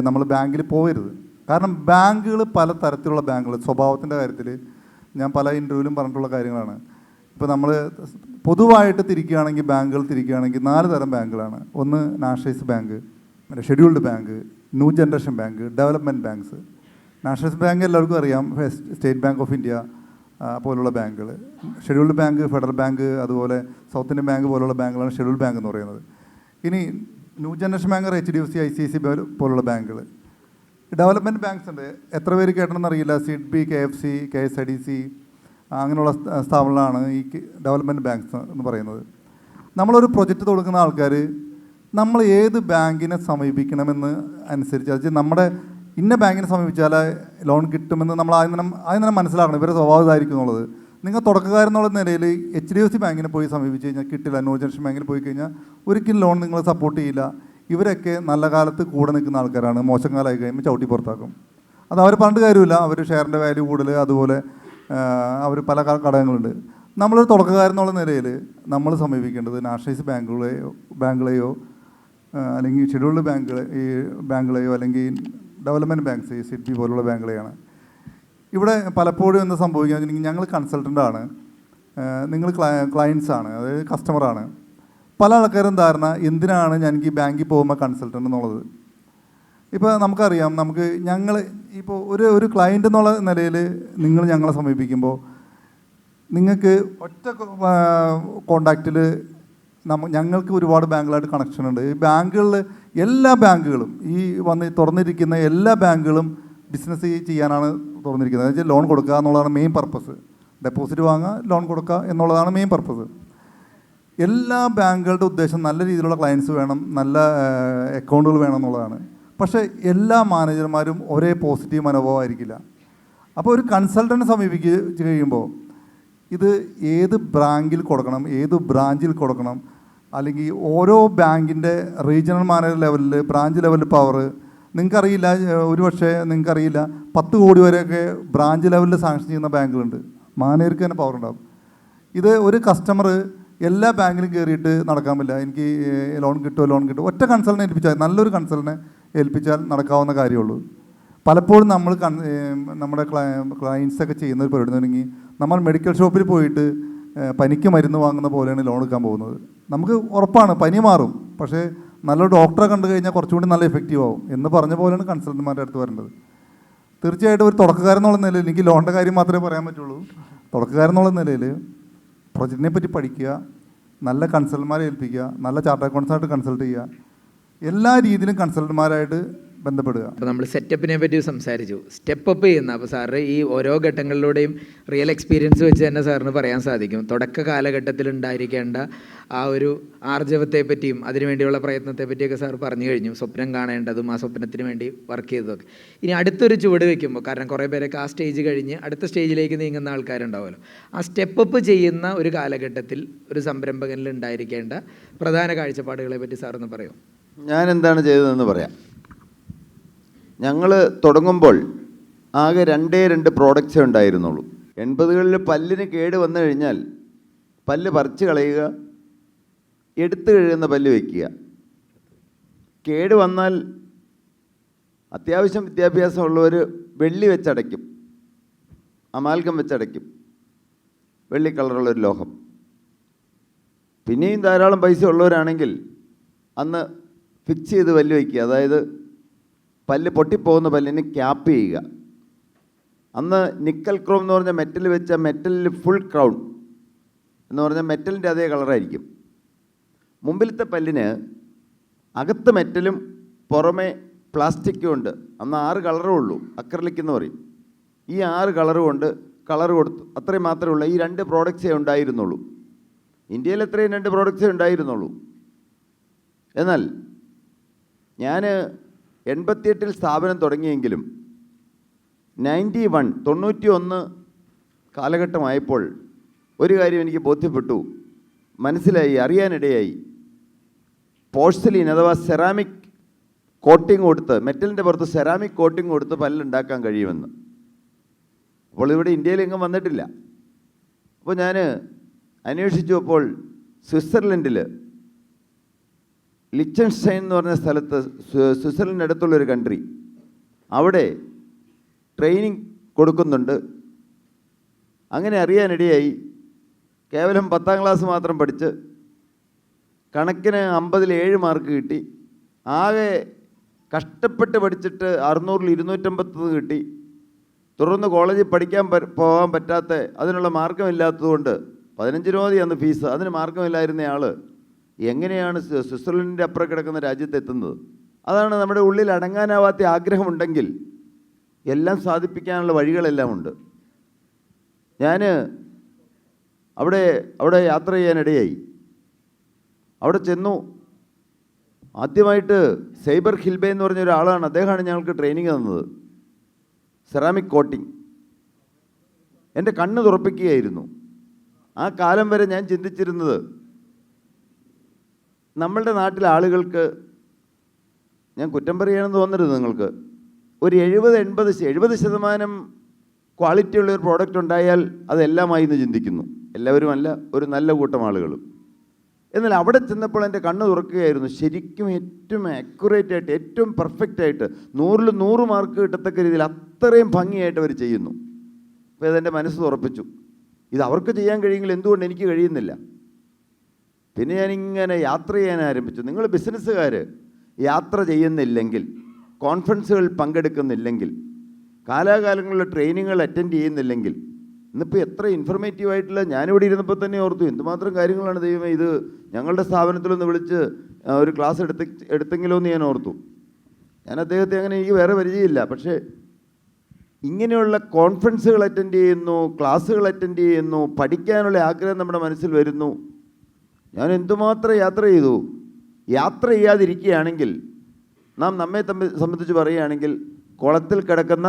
S2: നമ്മൾ ബാങ്കിൽ പോകരുത്. കാരണം ബാങ്കുകൾ പല തരത്തിലുള്ള ബാങ്കുകൾ, സ്വഭാവത്തിൻ്റെ കാര്യത്തിൽ ഞാൻ പല ഇൻ്റർവ്യൂവിലും പറഞ്ഞിട്ടുള്ള കാര്യങ്ങളാണ്. ഇപ്പോൾ നമ്മൾ പൊതുവായിട്ട് തിരിക്കുകയാണെങ്കിൽ, ബാങ്കുകൾ തിരിക്കുകയാണെങ്കിൽ 4 തരം ബാങ്കുകളാണ്. ഒന്ന് nationalise bank, scheduled bank, new generation bank, development banks. Nationalise bank എല്ലാവർക്കും അറിയാം, സ്റ്റേറ്റ് ബാങ്ക് ഓഫ് ഇന്ത്യ പോലുള്ള ബാങ്കുകൾ. ഷെഡ്യൂൾഡ് ബാങ്ക് ഫെഡറൽ ബാങ്ക്, അതുപോലെ സൗത്ത് ഇന്ത്യൻ ബാങ്ക് പോലുള്ള ബാങ്കുകളാണ് ഷെഡ്യൂൾഡ് ബാങ്ക് എന്ന് പറയുന്നത്. ഇനി new generation bank, HDFC, ICICI പോലുള്ള ബാങ്കുകൾ. ഡെവലപ്മെൻറ്റ് ബാങ്ക്സ് ഉണ്ട്, എത്ര പേര് കേട്ടണമെന്ന് അറിയില്ല. സിഡ്ബി, KFC, KSIDC അങ്ങനെയുള്ള സ്ഥാപനങ്ങളാണ് ഈ ഡെവലപ്മെൻറ്റ് ബാങ്ക്സ് എന്ന് പറയുന്നത്. നമ്മളൊരു പ്രൊജക്റ്റ് തുടങ്ങുന്ന ആൾക്കാർ നമ്മൾ ഏത് ബാങ്കിനെ സമീപിക്കണമെന്ന് അനുസരിച്ച്, അത് നമ്മുടെ ഇന്ന ബാങ്കിനെ സമീപിച്ചാൽ ലോൺ കിട്ടുമെന്ന് നമ്മൾ ആദ്യം തന്നെ മനസ്സിലാക്കണം, ഇവരുടെ സ്വഭാവം ഇതായിരിക്കും എന്നുള്ളത്. നിങ്ങൾ തുടക്കക്കാരെന്നുള്ള നിലയിൽ HDFC ബാങ്കിനെ പോയി സമീപിച്ച് കഴിഞ്ഞാൽ കിട്ടില്ല, ന്യൂ ജനറേഷൻ ബാങ്കിൽ പോയി കഴിഞ്ഞാൽ ഒരിക്കലും ലോൺ നിങ്ങൾ സപ്പോർട്ട് ചെയ്യില്ല. ഇവരൊക്കെ നല്ല കാലത്ത് കൂടെ നിൽക്കുന്ന ആൾക്കാരാണ്, മോശം കാലമായി കഴിയുമ്പോൾ ചവിട്ടി പുറത്താക്കും. അത് അവർ പറഞ്ഞിട്ട് കാര്യമില്ല, അവർ ഷെയറിൻ്റെ വാല്യൂ കൂടുതൽ, അതുപോലെ അവർ പല ഘടകങ്ങളുണ്ട്. നമ്മളൊരു തുടക്കക്കാരെന്നുള്ള നിലയിൽ നമ്മൾ സമീപിക്കേണ്ടത് നാഷണലൈസ് ബാങ്കുകളെയോ അല്ലെങ്കിൽ ഷെഡ്യൂൾഡ് ബാങ്കുകളെയോ അല്ലെങ്കിൽ ഡെവലപ്മെൻറ്റ് ബാങ്ക്സ്, സിഡ്ബി പോലുള്ള ബാങ്കുകളെയാണ്. ഇവിടെ പലപ്പോഴും എന്ത് സംഭവിക്കുക, ഞങ്ങൾ കൺസൾട്ടൻ്റാണ്, നിങ്ങൾ ക്ലയൻസാണ്, അതായത് കസ്റ്റമറാണ്. പല ആൾക്കാരും ധാരണ എന്തിനാണ് ഞാൻ എനിക്ക് ബാങ്കിൽ പോകുമ്പോൾ കൺസൾട്ടൻ്റ് എന്നുള്ളത്. ഇപ്പോൾ നമുക്കറിയാം, ഞങ്ങൾ ഇപ്പോൾ ഒരു ക്ലയൻ്റ് എന്നുള്ള നിലയിൽ നിങ്ങൾ ഞങ്ങളെ സമീപിക്കുമ്പോൾ നിങ്ങൾക്ക് ഒറ്റ കോണ്ടാക്റ്റിൽ ഞങ്ങൾക്ക് ഒരുപാട് ബാങ്കുകളായിട്ട് കണക്ഷൻ ഉണ്ട്. ഈ ബാങ്കുകളിൽ എല്ലാ ബാങ്കുകളും തുറന്നിരിക്കുന്ന എല്ലാ ബാങ്കുകളും ബിസിനസ് ചെയ്യാനാണ് തുറന്നിരിക്കുന്നത്. എന്ന് വെച്ചാൽ ലോൺ കൊടുക്കുക എന്നുള്ളതാണ് മെയിൻ പർപ്പസ്. ഡെപ്പോസിറ്റ് വാങ്ങുക, ലോൺ കൊടുക്കുക എന്നുള്ളതാണ് മെയിൻ പർപ്പസ്. എല്ലാ ബാങ്കുകളുടെ ഉദ്ദേശം നല്ല രീതിയിലുള്ള ക്ലയൻസ് വേണം, നല്ല അക്കൗണ്ടുകൾ വേണം എന്നുള്ളതാണ്. പക്ഷേ എല്ലാ മാനേജർമാരും ഒരേ പോസിറ്റീവ് മനോഭാവമായിരിക്കില്ല. അപ്പോൾ ഒരു കൺസൾട്ടൻറ്റ് സമീപിച്ച് കഴിയുമ്പോൾ ഇത് ഏത് ബാങ്കിൽ കൊടുക്കണം, ഏത് ബ്രാഞ്ചിൽ കൊടുക്കണം, അല്ലെങ്കിൽ ഓരോ ബാങ്കിൻ്റെ റീജിയണൽ മാനേജർ ലെവലിൽ, ബ്രാഞ്ച് ലെവലിൽ പവർ നിങ്ങൾക്കറിയില്ല. ഒരുപക്ഷെ നിങ്ങൾക്കറിയില്ല 10 കോടി വരെയൊക്കെ ബ്രാഞ്ച് ലെവലിൽ സാങ്ഷൻ ചെയ്യുന്ന ബാങ്കുകളുണ്ട്. മാനേജർക്ക് തന്നെ പവർ ഉണ്ടാകും. ഇത് ഒരു കസ്റ്റമർ എല്ലാ ബാങ്കിലും കയറിയിട്ട് നടക്കാൻ പറ്റില്ല. എനിക്ക് ലോൺ കിട്ടും ഒറ്റ കൺസൾട്ടിനെ ഏൽപ്പിച്ചാൽ, നല്ലൊരു കൺസൾട്ടിനെ ഏൽപ്പിച്ചാൽ നടക്കാവുന്ന കാര്യമുള്ളൂ. പലപ്പോഴും നമ്മുടെ ക്ലയൻസൊക്കെ ചെയ്യുന്ന ഒരു പരിപാടി തുടങ്ങി, നമ്മൾ മെഡിക്കൽ ഷോപ്പിൽ പോയിട്ട് പനിക്ക് മരുന്ന് വാങ്ങുന്ന പോലെയാണ് ലോൺ എടുക്കാൻ പോകുന്നത്. നമുക്ക് ഉറപ്പാണ് പനി മാറും, പക്ഷേ നല്ലൊരു ഡോക്ടറെ കണ്ടു കഴിഞ്ഞാൽ കുറച്ചുകൂടി നല്ല എഫക്റ്റീവ് ആവും എന്ന് പറഞ്ഞ പോലെയാണ് കൺസൾട്ടന്മാരുടെ അടുത്ത് വരേണ്ടത്. തീർച്ചയായിട്ടും ഒരു തുടക്കക്കാരെന്നുള്ള നിലയിൽ എനിക്ക് ലോണിൻ്റെ കാര്യം മാത്രമേ പറയാൻ പറ്റുള്ളൂ. തുടക്കക്കാരെന്നുള്ള നിലയിൽ പ്രൊജക്റ്റിനെ പറ്റി പഠിക്കുക, നല്ല കൺസൾട്ടന്മാരെ ഏൽപ്പിക്കുക, നല്ല ചാർട്ടേഡ് അക്കൗണ്ട്സായിട്ട് കൺസൾട്ട് ചെയ്യുക, എല്ലാ രീതിയിലും കൺസൾട്ടന്മാരായിട്ട് ബന്ധപ്പെടുക.
S3: അപ്പോൾ നമ്മൾ സെറ്റപ്പിനെ പറ്റി സംസാരിച്ചു, സ്റ്റെപ്പ് അപ്പ് ചെയ്യുന്ന. അപ്പോൾ സാറ് ഈ ഓരോ ഘട്ടങ്ങളിലൂടെയും റിയൽ എക്സ്പീരിയൻസ് വെച്ച് തന്നെ സാറിന് പറയാൻ സാധിക്കും. തുടക്ക കാലഘട്ടത്തിൽ ഉണ്ടായിരിക്കേണ്ട ആ ഒരു ആർജവത്തെ പറ്റിയും അതിനുവേണ്ടിയുള്ള പ്രയത്നത്തെ പറ്റിയൊക്കെ സാർ പറഞ്ഞു കഴിഞ്ഞു. സ്വപ്നം കാണേണ്ടതും ആ സ്വപ്നത്തിന് വേണ്ടി വർക്ക് ചെയ്തതൊക്കെ. ഇനി അടുത്തൊരു ചുവട് വയ്ക്കുമ്പോൾ, കാരണം കുറേ പേരൊക്കെ ആ സ്റ്റേജ് കഴിഞ്ഞ് അടുത്ത സ്റ്റേജിലേക്ക് നീങ്ങുന്ന ആൾക്കാരുണ്ടാവുമല്ലോ, ആ സ്റ്റെപ്പ് അപ്പ് ചെയ്യുന്ന ഒരു കാലഘട്ടത്തിൽ ഒരു സംരംഭകനിൽ ഉണ്ടായിരിക്കേണ്ട പ്രധാന കാഴ്ചപ്പാടുകളെ പറ്റി സാറൊന്ന് പറയും.
S1: ഞാൻ എന്താണ് ചെയ്തതെന്ന് പറയാം. ഞങ്ങൾ തുടങ്ങുമ്പോൾ ആകെ 2 പ്രോഡക്റ്റ്സേ ഉണ്ടായിരുന്നുള്ളൂ. 80കളിൽ പല്ലിന് കേട് വന്നു കഴിഞ്ഞാൽ പല്ല് പറിച്ച് കളയുക, എടുത്തു കഴുകുന്ന പല്ല് വയ്ക്കുക. കേട് വന്നാൽ അത്യാവശ്യം വിദ്യാഭ്യാസമുള്ളവർ വെള്ളി വെച്ചടയ്ക്കും, അമാൽഗം വെച്ചടയ്ക്കും, വെള്ളി കളറുള്ളൊരു ലോഹം. പിന്നെയും ധാരാളം പൈസ ഉള്ളവരാണെങ്കിൽ അന്ന് ഫിക്സ് ചെയ്ത് പല്ല് വയ്ക്കുക, അതായത് പല്ല് പൊട്ടിപ്പോകുന്ന പല്ലിന് ക്യാപ്പ് ചെയ്യുക. അന്ന് നിക്കൽ ക്രോം എന്ന് പറഞ്ഞ മെറ്റൽ വെച്ച മെറ്റലിൽ ഫുൾ ക്രൗൺ എന്ന് പറഞ്ഞാൽ മെറ്റലിൻ്റെ അതേ കളറായിരിക്കും. മുമ്പിലത്തെ പല്ലിന് അകത്ത് മെറ്റലും പുറമെ പ്ലാസ്റ്റിക്കും ഉണ്ട്. അന്ന് 6 കളറേ ഉള്ളൂ, അക്രലിക് എന്ന് പറയും. ഈ 6 കളറ് കൊണ്ട് കളർ കൊടുത്തു, അത്രയും മാത്രമേ ഉള്ളൂ. ഈ 2 പ്രോഡക്റ്റ്സേ ഉണ്ടായിരുന്നുള്ളൂ. ഇന്ത്യയിൽ എത്രയും 2 പ്രോഡക്റ്റ്സേ ഉണ്ടായിരുന്നുള്ളൂ. എന്നാൽ ഞാൻ 88 സ്ഥാപനം തുടങ്ങിയെങ്കിലും 91 കാലഘട്ടമായപ്പോൾ ഒരു കാര്യം എനിക്ക് ബോധ്യപ്പെട്ടു, മനസ്സിലായി, അറിയാനിടയായി. പോഴ്സലീൻ അഥവാ സെറാമിക് കോട്ടിങ് കൊടുത്ത്, മെറ്റലിൻ്റെ പുറത്ത് സെറാമിക് കോട്ടിങ് കൊടുത്ത് പല്ലുണ്ടാക്കാൻ കഴിയുമെന്ന്. അപ്പോൾ ഇവിടെ ഇന്ത്യയിലെങ്ങും വന്നിട്ടില്ല. അപ്പോൾ ഞാൻ അന്വേഷിച്ചു. അപ്പോൾ സ്വിറ്റ്സർലൻഡിൽ ലിച്ചൻസ്റ്റൈൻ എന്ന് പറഞ്ഞ സ്ഥലത്ത്, സ്വിറ്റ്സർലൻഡിൻ്റെ അടുത്തുള്ളൊരു കൺട്രി, അവിടെ ട്രെയിനിങ് കൊടുക്കുന്നുണ്ട്. അങ്ങനെ അറിയാനിടയായി. കേവലം 10ാം ക്ലാസ് മാത്രം പഠിച്ച് കണക്കിന് 50ൽ 7 മാർക്ക് കിട്ടി. ആകെ കഷ്ടപ്പെട്ട് പഠിച്ചിട്ട് 600ൽ 250 കിട്ടി. തുടർന്ന് കോളേജിൽ പഠിക്കാൻ പോകാൻ പറ്റാത്ത, അതിനുള്ള മാർഗമില്ലാത്തതുകൊണ്ട് 15 രൂപ മതി അന്ന് ഫീസ്, അതിന് മാർഗമില്ലായിരുന്നയാൾ എങ്ങനെയാണ് സ്വിറ്റ്സർലൻഡിൻ്റെ അപ്പുറം കിടക്കുന്ന രാജ്യത്തെത്തുന്നത്? അതാണ് നമ്മുടെ ഉള്ളിൽ അടങ്ങാനാവാത്ത ആഗ്രഹമുണ്ടെങ്കിൽ എല്ലാം സാധിപ്പിക്കാനുള്ള വഴികളെല്ലാം ഉണ്ട്. ഞാൻ അവിടെ യാത്ര ചെയ്യാനിടയായി. അവിടെ ചെന്നു. ആദ്യമായിട്ട് സൈബർ ഹിൽബേ എന്ന് പറഞ്ഞ ഒരാളാണ്, അദ്ദേഹമാണ് ഞങ്ങൾക്ക് ട്രെയിനിങ് തന്നത്, സെറാമിക് കോട്ടിങ്. എൻ്റെ കണ്ണ് തുറപ്പിക്കുകയായിരുന്നു. ആ കാലം വരെ ഞാൻ ചിന്തിച്ചിരുന്നത്, നമ്മളുടെ നാട്ടിലെ ആളുകൾക്ക്, ഞാൻ കുറ്റം പറയുകയാണെന്ന് തോന്നരുത് നിങ്ങൾക്ക്, ഒരു 70% ക്വാളിറ്റിയുള്ള ഒരു പ്രോഡക്റ്റ് ഉണ്ടായാൽ അതെല്ലാമായി എന്ന് ചിന്തിക്കുന്നു. എല്ലാവരുമല്ല, ഒരു നല്ല കൂട്ടം ആളുകളും. എന്നാൽ അവിടെ ചെന്നപ്പോൾ എൻ്റെ കണ്ണ് തുറക്കുകയായിരുന്നു. ശരിക്കും ഏറ്റവും ആക്യുറേറ്റ് ആയിട്ട്, ഏറ്റവും പെർഫെക്റ്റ് ആയിട്ട്, 100ൽ 100 മാർക്ക് കിട്ടത്തക്ക രീതിയിൽ അത്രയും ഭംഗിയായിട്ട് അവർ ചെയ്യുന്നു. അപ്പോൾ അതെൻ്റെ മനസ്സ് തുറപ്പിച്ചു, ഇത് അവർക്ക് ചെയ്യാൻ കഴിയുമെങ്കിൽ എന്തുകൊണ്ട് എനിക്ക് കഴിയുന്നില്ല? പിന്നെ ഞാനിങ്ങനെ യാത്ര ചെയ്യാൻ ആരംഭിച്ചു. നിങ്ങൾ ബിസിനസ്സുകാർ യാത്ര ചെയ്യുന്നില്ലെങ്കിൽ, കോൺഫറൻസുകൾ പങ്കെടുക്കുന്നില്ലെങ്കിൽ, കാലാകാലങ്ങളിലെ ട്രെയിനിങ്ങുകൾ അറ്റൻഡ് ചെയ്യുന്നില്ലെങ്കിൽ, ഇന്നിപ്പോൾ എത്ര ഇൻഫർമേറ്റീവായിട്ടുള്ള, ഞാനിവിടെ ഇരുന്നപ്പോൾ തന്നെ ഓർത്തു എന്തുമാത്രം കാര്യങ്ങളാണ് ദൈവമേ ഇത് ഞങ്ങളുടെ സ്ഥാപനത്തിലൊന്ന് വിളിച്ച് ഒരു ക്ലാസ് എടുത്തെങ്കിലോ എന്ന് ഞാൻ ഓർത്തു. ഞാൻ അദ്ദേഹത്തെ അങ്ങനെ എനിക്ക് വേറെ പരിചയമില്ല. പക്ഷേ ഇങ്ങനെയുള്ള കോൺഫറൻസുകൾ അറ്റൻഡ് ചെയ്യുന്നു, ക്ലാസ്സുകൾ അറ്റൻഡ് ചെയ്യുന്നു, പഠിക്കാനുള്ള ആഗ്രഹം നമ്മുടെ മനസ്സിൽ വരുന്നു. ഞാൻ എന്തുമാത്രം യാത്ര ചെയ്തു. യാത്ര ചെയ്യാതിരിക്കുകയാണെങ്കിൽ, നാം നമ്മെ സംബന്ധിച്ച് പറയുകയാണെങ്കിൽ, കുളത്തിൽ കിടക്കുന്ന,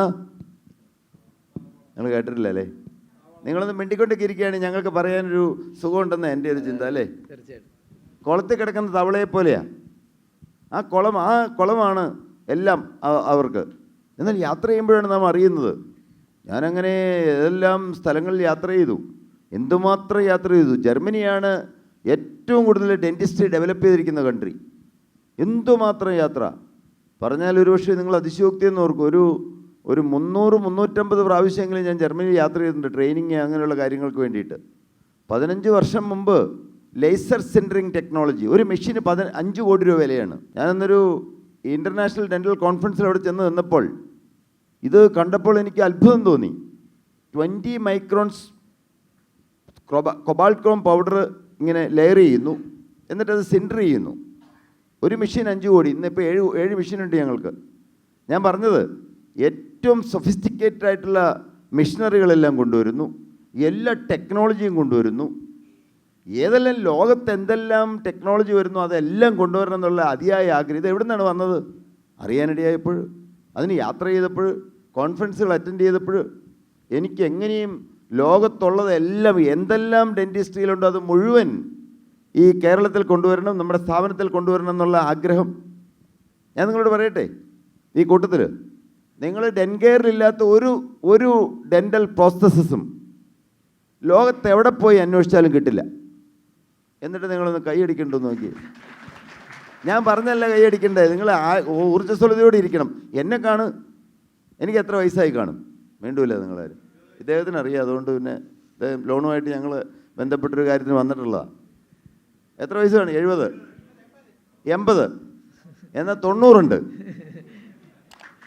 S1: നിങ്ങൾ കേട്ടിട്ടില്ല അല്ലേ? നിങ്ങളൊന്ന് മിണ്ടിക്കൊണ്ടൊക്കെ ഇരിക്കുകയാണെങ്കിൽ ഞങ്ങൾക്ക് പറയാനൊരു സുഖമുണ്ടെന്ന് എൻ്റെ ഒരു ചിന്ത അല്ലേ?
S3: തീർച്ചയായിട്ടും.
S1: കുളത്തിൽ കിടക്കുന്ന തവളയെ പോലെയാണ് ആ കുളമാണ് എല്ലാം അവർക്ക്. എന്നാൽ യാത്ര ചെയ്യുമ്പോഴാണ് നാം അറിയുന്നത്. ഞാനങ്ങനെ ഏതെല്ലാം സ്ഥലങ്ങളിൽ യാത്ര ചെയ്തു, എന്തുമാത്രം യാത്ര ചെയ്തു. ജർമ്മനിയാണ് ഏറ്റവും കൂടുതൽ ഡെൻറ്റിസ്ട്രി ഡെവലപ്പ് ചെയ്തിരിക്കുന്ന കൺട്രി. എന്തുമാത്രം യാത്ര പറഞ്ഞാൽ ഒരുപക്ഷെ നിങ്ങൾ അതിശയോക്തി എന്ന് ഓർക്കും. ഒരു 300-350 പ്രാവശ്യമെങ്കിലും ഞാൻ ജർമ്മനിയിൽ യാത്ര ചെയ്തിട്ടുണ്ട്, ട്രെയിനിങ് അങ്ങനെയുള്ള കാര്യങ്ങൾക്ക് വേണ്ടിയിട്ട്. 15 വർഷം മുമ്പ് ലേസർ സെൻറ്ററിങ് ടെക്നോളജി, ഒരു മെഷീന് 5 കോടി രൂപ വിലയാണ്. ഞാനന്നൊരു ഇൻ്റർനാഷണൽ ഡെൻ്റൽ കോൺഫറൻസിൽ അവിടെ ചെന്ന് നിന്നപ്പോൾ ഇത് കണ്ടപ്പോൾ എനിക്ക് അത്ഭുതം തോന്നി. 20 മൈക്രോൺസ് കൊബാൾട്ട് ക്രോം പൗഡർ ഇങ്ങനെ ലെയർ ചെയ്യുന്നു, എന്നിട്ടത് സിൻഡർ ചെയ്യുന്നു. ഒരു മെഷീൻ 5 കോടി. ഇന്നിപ്പോൾ 7 മെഷീനുണ്ട് ഞങ്ങൾക്ക്. ഞാൻ പറഞ്ഞത് ഏറ്റവും സൊഫിസ്റ്റിക്കേറ്റഡ് ആയിട്ടുള്ള മെഷീനറികളെല്ലാം കൊണ്ടുവരുന്നു, എല്ലാ ടെക്നോളജിയും കൊണ്ടുവരുന്നു. ഏതെല്ലാം ലോകത്ത് എന്തെല്ലാം ടെക്നോളജി വരുന്നു അതെല്ലാം കൊണ്ടുവരണം എന്നുള്ള അതിയായ ആഗ്രഹം. ഇത് എവിടെ നിന്നാണ് വന്നത്? അറിയാനിടയായപ്പോൾ, അതിന് യാത്ര ചെയ്തപ്പോൾ, കോൺഫറൻസുകൾ അറ്റൻഡ് ചെയ്തപ്പോൾ എനിക്ക് എങ്ങനെയും ലോകത്തുള്ളതെല്ലാം എന്തെല്ലാം ഡെൻറ്റിസ്ട്രിയിലുണ്ടോ അത് മുഴുവൻ ഈ കേരളത്തിൽ കൊണ്ടുവരണം, നമ്മുടെ സ്ഥാപനത്തിൽ കൊണ്ടുവരണം എന്നുള്ള ആഗ്രഹം. ഞാൻ നിങ്ങളോട് പറയട്ടെ, ഈ കൂട്ടത്തിൽ നിങ്ങൾ ഡെൻകെയറിലില്ലാത്ത ഒരു ഡെൻ്റൽ പ്രോസസ്സും ലോകത്ത് എവിടെ പോയി അന്വേഷിച്ചാലും കിട്ടില്ല. എന്നിട്ട് നിങ്ങളൊന്ന് കൈയടിക്കണ്ടെന്ന് നോക്കി. ഞാൻ പറഞ്ഞല്ല കൈയടിക്കണ്ടേ, നിങ്ങൾ ഊർജ്ജസ്വലതയോടെ ഇരിക്കണം. എന്നെ എനിക്ക് എത്ര വയസ്സായി കാണും? വേണ്ടൂല്ല നിങ്ങളാരും. ഇദ്ദേഹത്തിന് അറിയാം. അതുകൊണ്ട് പിന്നെ ലോണുമായിട്ട് ഞങ്ങൾ ബന്ധപ്പെട്ടൊരു കാര്യത്തിന് വന്നിട്ടുള്ളതാണ്. എത്ര വയസ്സാണ്? 70, 80, എന്നാൽ 90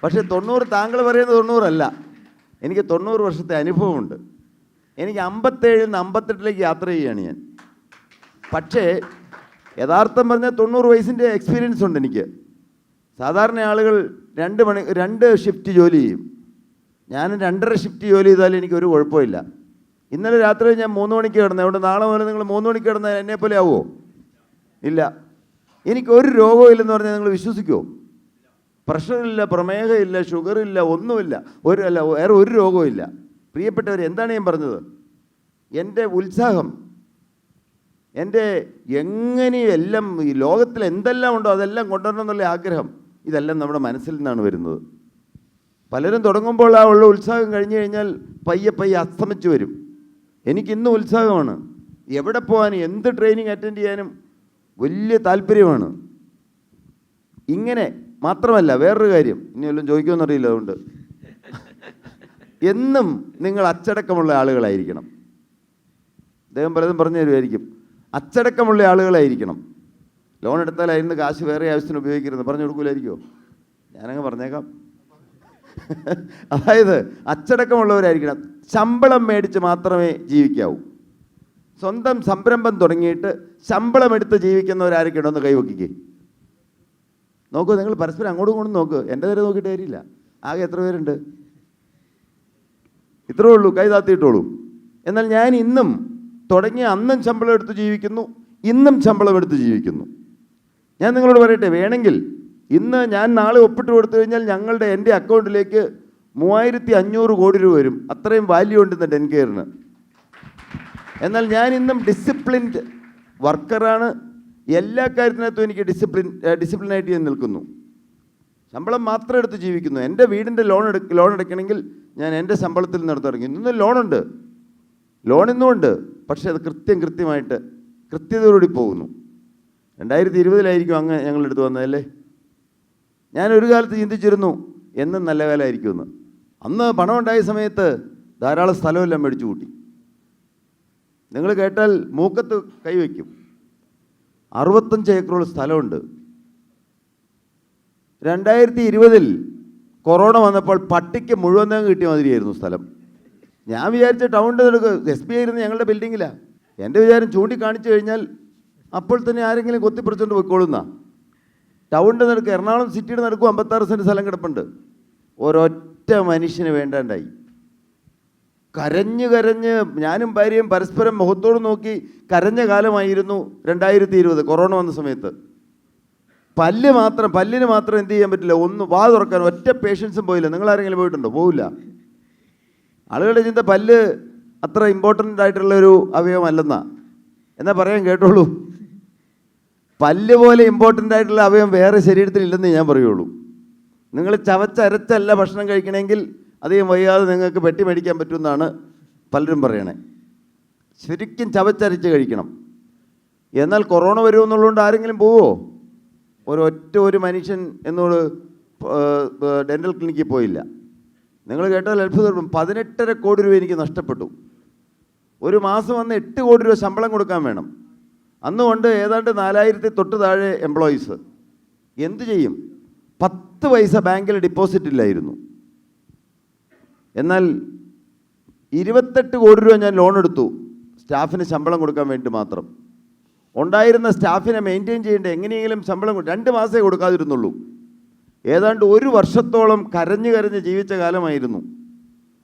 S1: പക്ഷേ 90 താങ്കൾ പറയുന്നത് 90 അല്ല. എനിക്ക് 90 വർഷത്തെ അനുഭവമുണ്ട്. എനിക്ക് 57-ൽ നിന്ന് 58-ലേക്ക് യാത്ര ചെയ്യുകയാണ് ഞാൻ. പക്ഷേ യഥാർത്ഥം പറഞ്ഞാൽ 90 വയസ്സിൻ്റെ എക്സ്പീരിയൻസ് ഉണ്ട് എനിക്ക്. സാധാരണ ആളുകൾ 2 ഷിഫ്റ്റ് ജോലി ചെയ്യും. ഞാൻ 2.5 ഷിഫ്റ്റ് ജോലി ചെയ്താലും എനിക്കൊരു കുഴപ്പമില്ല. ഇന്നലെ രാത്രി ഞാൻ 3 മണിക്ക് കിടന്നത്. അതുകൊണ്ട് നാളെ മുതൽ നിങ്ങൾ 3 മണിക്ക് കിടന്നാൽ എന്നെപ്പോലെ ആവുമോ? ഇല്ല. എനിക്കൊരു രോഗവും ഇല്ലെന്ന് പറഞ്ഞാൽ നിങ്ങൾ വിശ്വസിക്കുമോ? പ്രഷറില്ല, പ്രമേഹമില്ല, ഷുഗറില്ല, ഒന്നുമില്ല. വേറെ ഒരു രോഗവും ഇല്ല. പ്രിയപ്പെട്ടവർ, എന്താണ് ഞാൻ പറഞ്ഞത്? എൻ്റെ ഉത്സാഹം, എൻ്റെ എങ്ങനെയും എല്ലാം ഈ ലോകത്തിൽ എന്തെല്ലാം ഉണ്ടോ അതെല്ലാം കൊണ്ടുവരണം എന്നുള്ള ആഗ്രഹം, ഇതെല്ലാം നമ്മുടെ മനസ്സിൽ നിന്നാണ് വരുന്നത്. പലരും തുടങ്ങുമ്പോൾ ആ ഉള്ള ഉത്സാഹം കഴിഞ്ഞു കഴിഞ്ഞാൽ പയ്യെ അസ്തമിച്ചു വരും. എനിക്കിന്നും ഉത്സാഹമാണ്. എവിടെ പോകാനും എന്ത് ട്രെയിനിങ് അറ്റൻഡ് ചെയ്യാനും വലിയ താല്പര്യമാണ്. ഇങ്ങനെ മാത്രമല്ല, വേറൊരു കാര്യം ഇനി വല്ലതും ചോദിക്കുമെന്നറിയില്ല. അതുകൊണ്ട് എന്നും നിങ്ങൾ അച്ചടക്കമുള്ള ആളുകളായിരിക്കണം. അദ്ദേഹം പലതും പറഞ്ഞു തരുമായിരിക്കും. അച്ചടക്കമുള്ള ആളുകളായിരിക്കണം. ലോൺ എടുത്താൽ അതിന് കാശ് വേറെ ആവശ്യത്തിന് ഉപയോഗിക്കരുത്. പറഞ്ഞു കൊടുക്കൂലായിരിക്കുമോ? ഞാനങ്ങ് പറഞ്ഞേക്കാം. അതായത് അച്ചടക്കമുള്ളവരായിരിക്കണം. ശമ്പളം മേടിച്ച് മാത്രമേ ജീവിക്കാവൂ. സ്വന്തം സംരംഭം തുടങ്ങിയിട്ട് ശമ്പളം എടുത്ത് ജീവിക്കുന്നവരാരൊക്കെയുണ്ടോ ഒന്ന് കൈവക്കിക്കേ. നോക്കൂ, നിങ്ങൾ പരസ്പരം അങ്ങോട്ടും ഇങ്ങോട്ടും നോക്ക്. എൻ്റെ നേരെ നോക്കിയിട്ട് കാര്യമില്ല. ആകെ എത്ര പേരുണ്ട്? ഇത്രേ ഉള്ളൂ, കൈ താത്തിയിട്ടോളൂ. എന്നാൽ ഞാൻ ഇന്നും തുടങ്ങിയ അന്നും ശമ്പളം എടുത്ത് ജീവിക്കുന്നു, ഇന്നും ശമ്പളം എടുത്ത് ജീവിക്കുന്നു. ഞാൻ നിങ്ങളോട് പറയട്ടെ, വേണമെങ്കിൽ ഇന്ന് ഞാൻ നാളെ ഒപ്പിട്ട് കൊടുത്തു കഴിഞ്ഞാൽ എൻ്റെ അക്കൗണ്ടിലേക്ക് 3500 കോടി രൂപ വരും. അത്രയും വാല്യൂ ഉണ്ട് ഡെൻകെയറിന്. എന്നാൽ ഞാൻ ഇന്നും ഡിസിപ്ലിൻഡ് വർക്കറാണ്. എല്ലാ കാര്യത്തിനകത്തും എനിക്ക് ഡിസിപ്ലിനായിട്ട് ഞാൻ നിൽക്കുന്നു. ശമ്പളം മാത്രം എടുത്ത് ജീവിക്കുന്നു. എൻ്റെ വീടിൻ്റെ ലോൺ അടയ്ക്കണമെങ്കിൽ ഞാൻ എൻ്റെ ശമ്പളത്തിൽ നിന്ന് എടുത്ത് തുടങ്ങി. ഇന്നും ലോണുണ്ട്, ലോൺ ഇന്നുമുണ്ട്. പക്ഷേ അത് കൃത്യമായിട്ട് കൃത്യതയോടുകൂടി പോകുന്നു. 2020-ലായിരിക്കും അങ്ങ് ഞങ്ങളെടുത്ത് വന്നതല്ലേ. ഞാനൊരു കാലത്ത് ചിന്തിച്ചിരുന്നു എന്നും നല്ല കാലമായിരിക്കുമെന്ന്. അന്ന് പണം ഉണ്ടായ സമയത്ത് ധാരാളം സ്ഥലമെല്ലാം മേടിച്ചു കൂട്ടി. നിങ്ങൾ കേട്ടാൽ മൂക്കത്ത് കൈവയ്ക്കും. 65 ഏക്കറോളം സ്ഥലമുണ്ട്. 2020 കൊറോണ വന്നപ്പോൾ പട്ടിക്ക് മുഴുവൻ കിട്ടിയ മാതിരിയായിരുന്നു സ്ഥലം. ഞാൻ വിചാരിച്ച ടൗണിൻ്റെ നടുക്ക് SBI ഇരുന്ന് ഞങ്ങളുടെ ബിൽഡിങ്ങിലാണ്. എൻ്റെ വിചാരം ചൂണ്ടിക്കാണിച്ചു കഴിഞ്ഞാൽ അപ്പോൾ തന്നെ ആരെങ്കിലും കൊത്തിപ്പറിച്ചുകൊണ്ട് പോയിക്കോളുന്ന. ടൗണിൻ്റെ നടുക്ക് എറണാകുളം സിറ്റിയുടെ നടുക്കും 56 സെൻറ്റ് സ്ഥലം കിടപ്പുണ്ട്. ഒരൊറ്റ മനുഷ്യന് വേണ്ടാണ്ടായി. കരഞ്ഞ് കരഞ്ഞ് ഞാനും ഭാര്യയും പരസ്പരം മുഖത്തോട് നോക്കി കരഞ്ഞ കാലമായിരുന്നു 2020 കൊറോണ വന്ന സമയത്ത്. പല്ലിന് മാത്രം എന്ത് ചെയ്യാൻ പറ്റില്ല, ഒന്ന് വാ തുറക്കാൻ ഒറ്റ പേഷ്യൻസും പോയില്ല. നിങ്ങളാരെങ്കിലും പോയിട്ടുണ്ടോ? പോവില്ല. ആളുകളുടെ ചിന്ത പല്ല് അത്ര ഇമ്പോർട്ടൻ്റ് ആയിട്ടുള്ളൊരു അവയവമല്ലെന്നാ. എന്നാ പറയാൻ കേട്ടോളൂ, പല്ല് പോലെ ഇമ്പോർട്ടൻ്റ് ആയിട്ടുള്ള അവയവം വേറെ ശരീരത്തിൽ ഇല്ലെന്ന് ഞാൻ പറയുള്ളൂ. നിങ്ങൾ ചവച്ചരച്ചല്ല ഭക്ഷണം കഴിക്കണമെങ്കിൽ അധികം വയ്യാതെ നിങ്ങൾക്ക് പെട്ടി മേടിക്കാൻ പറ്റുമെന്നാണ് പലരും പറയണേ. ശരിക്കും ചവച്ചരച്ച് കഴിക്കണം. എന്നാൽ കൊറോണ വരുമെന്നുള്ളതുകൊണ്ട് ആരെങ്കിലും പോവോ? ഒരു മനുഷ്യൻ എന്നോട് ഡെൻ്റൽ ക്ലിനിക്കിൽ പോയില്ല. നിങ്ങൾ കേട്ടാൽ അത്ഭുതപ്പെടും. 18.5 കോടി രൂപ എനിക്ക് നഷ്ടപ്പെട്ടു. ഒരു മാസം വന്ന് 8 കോടി രൂപ ശമ്പളം കൊടുക്കാൻ വേണം. അന്നുകൊണ്ട് ഏതാണ്ട് 4000 തൊട്ട് താഴെ എംപ്ലോയീസ്. എന്തു ചെയ്യും? 10 പൈസ ബാങ്കിൽ ഡിപ്പോസിറ്റ് ഇല്ലായിരുന്നു. എന്നാൽ 28 കോടി രൂപ ഞാൻ ലോൺ എടുത്തു സ്റ്റാഫിന് ശമ്പളം കൊടുക്കാൻ വേണ്ടി മാത്രം. ഉണ്ടായിരുന്ന സ്റ്റാഫിനെ മെയിൻറ്റെയിൻ ചെയ്യേണ്ട എങ്ങനെയെങ്കിലും ശമ്പളം 2 മാസമേ കൊടുക്കാതിരുന്നുള്ളൂ. ഏതാണ്ട് 1 വർഷത്തോളം കരഞ്ഞ് ജീവിച്ച കാലമായിരുന്നു.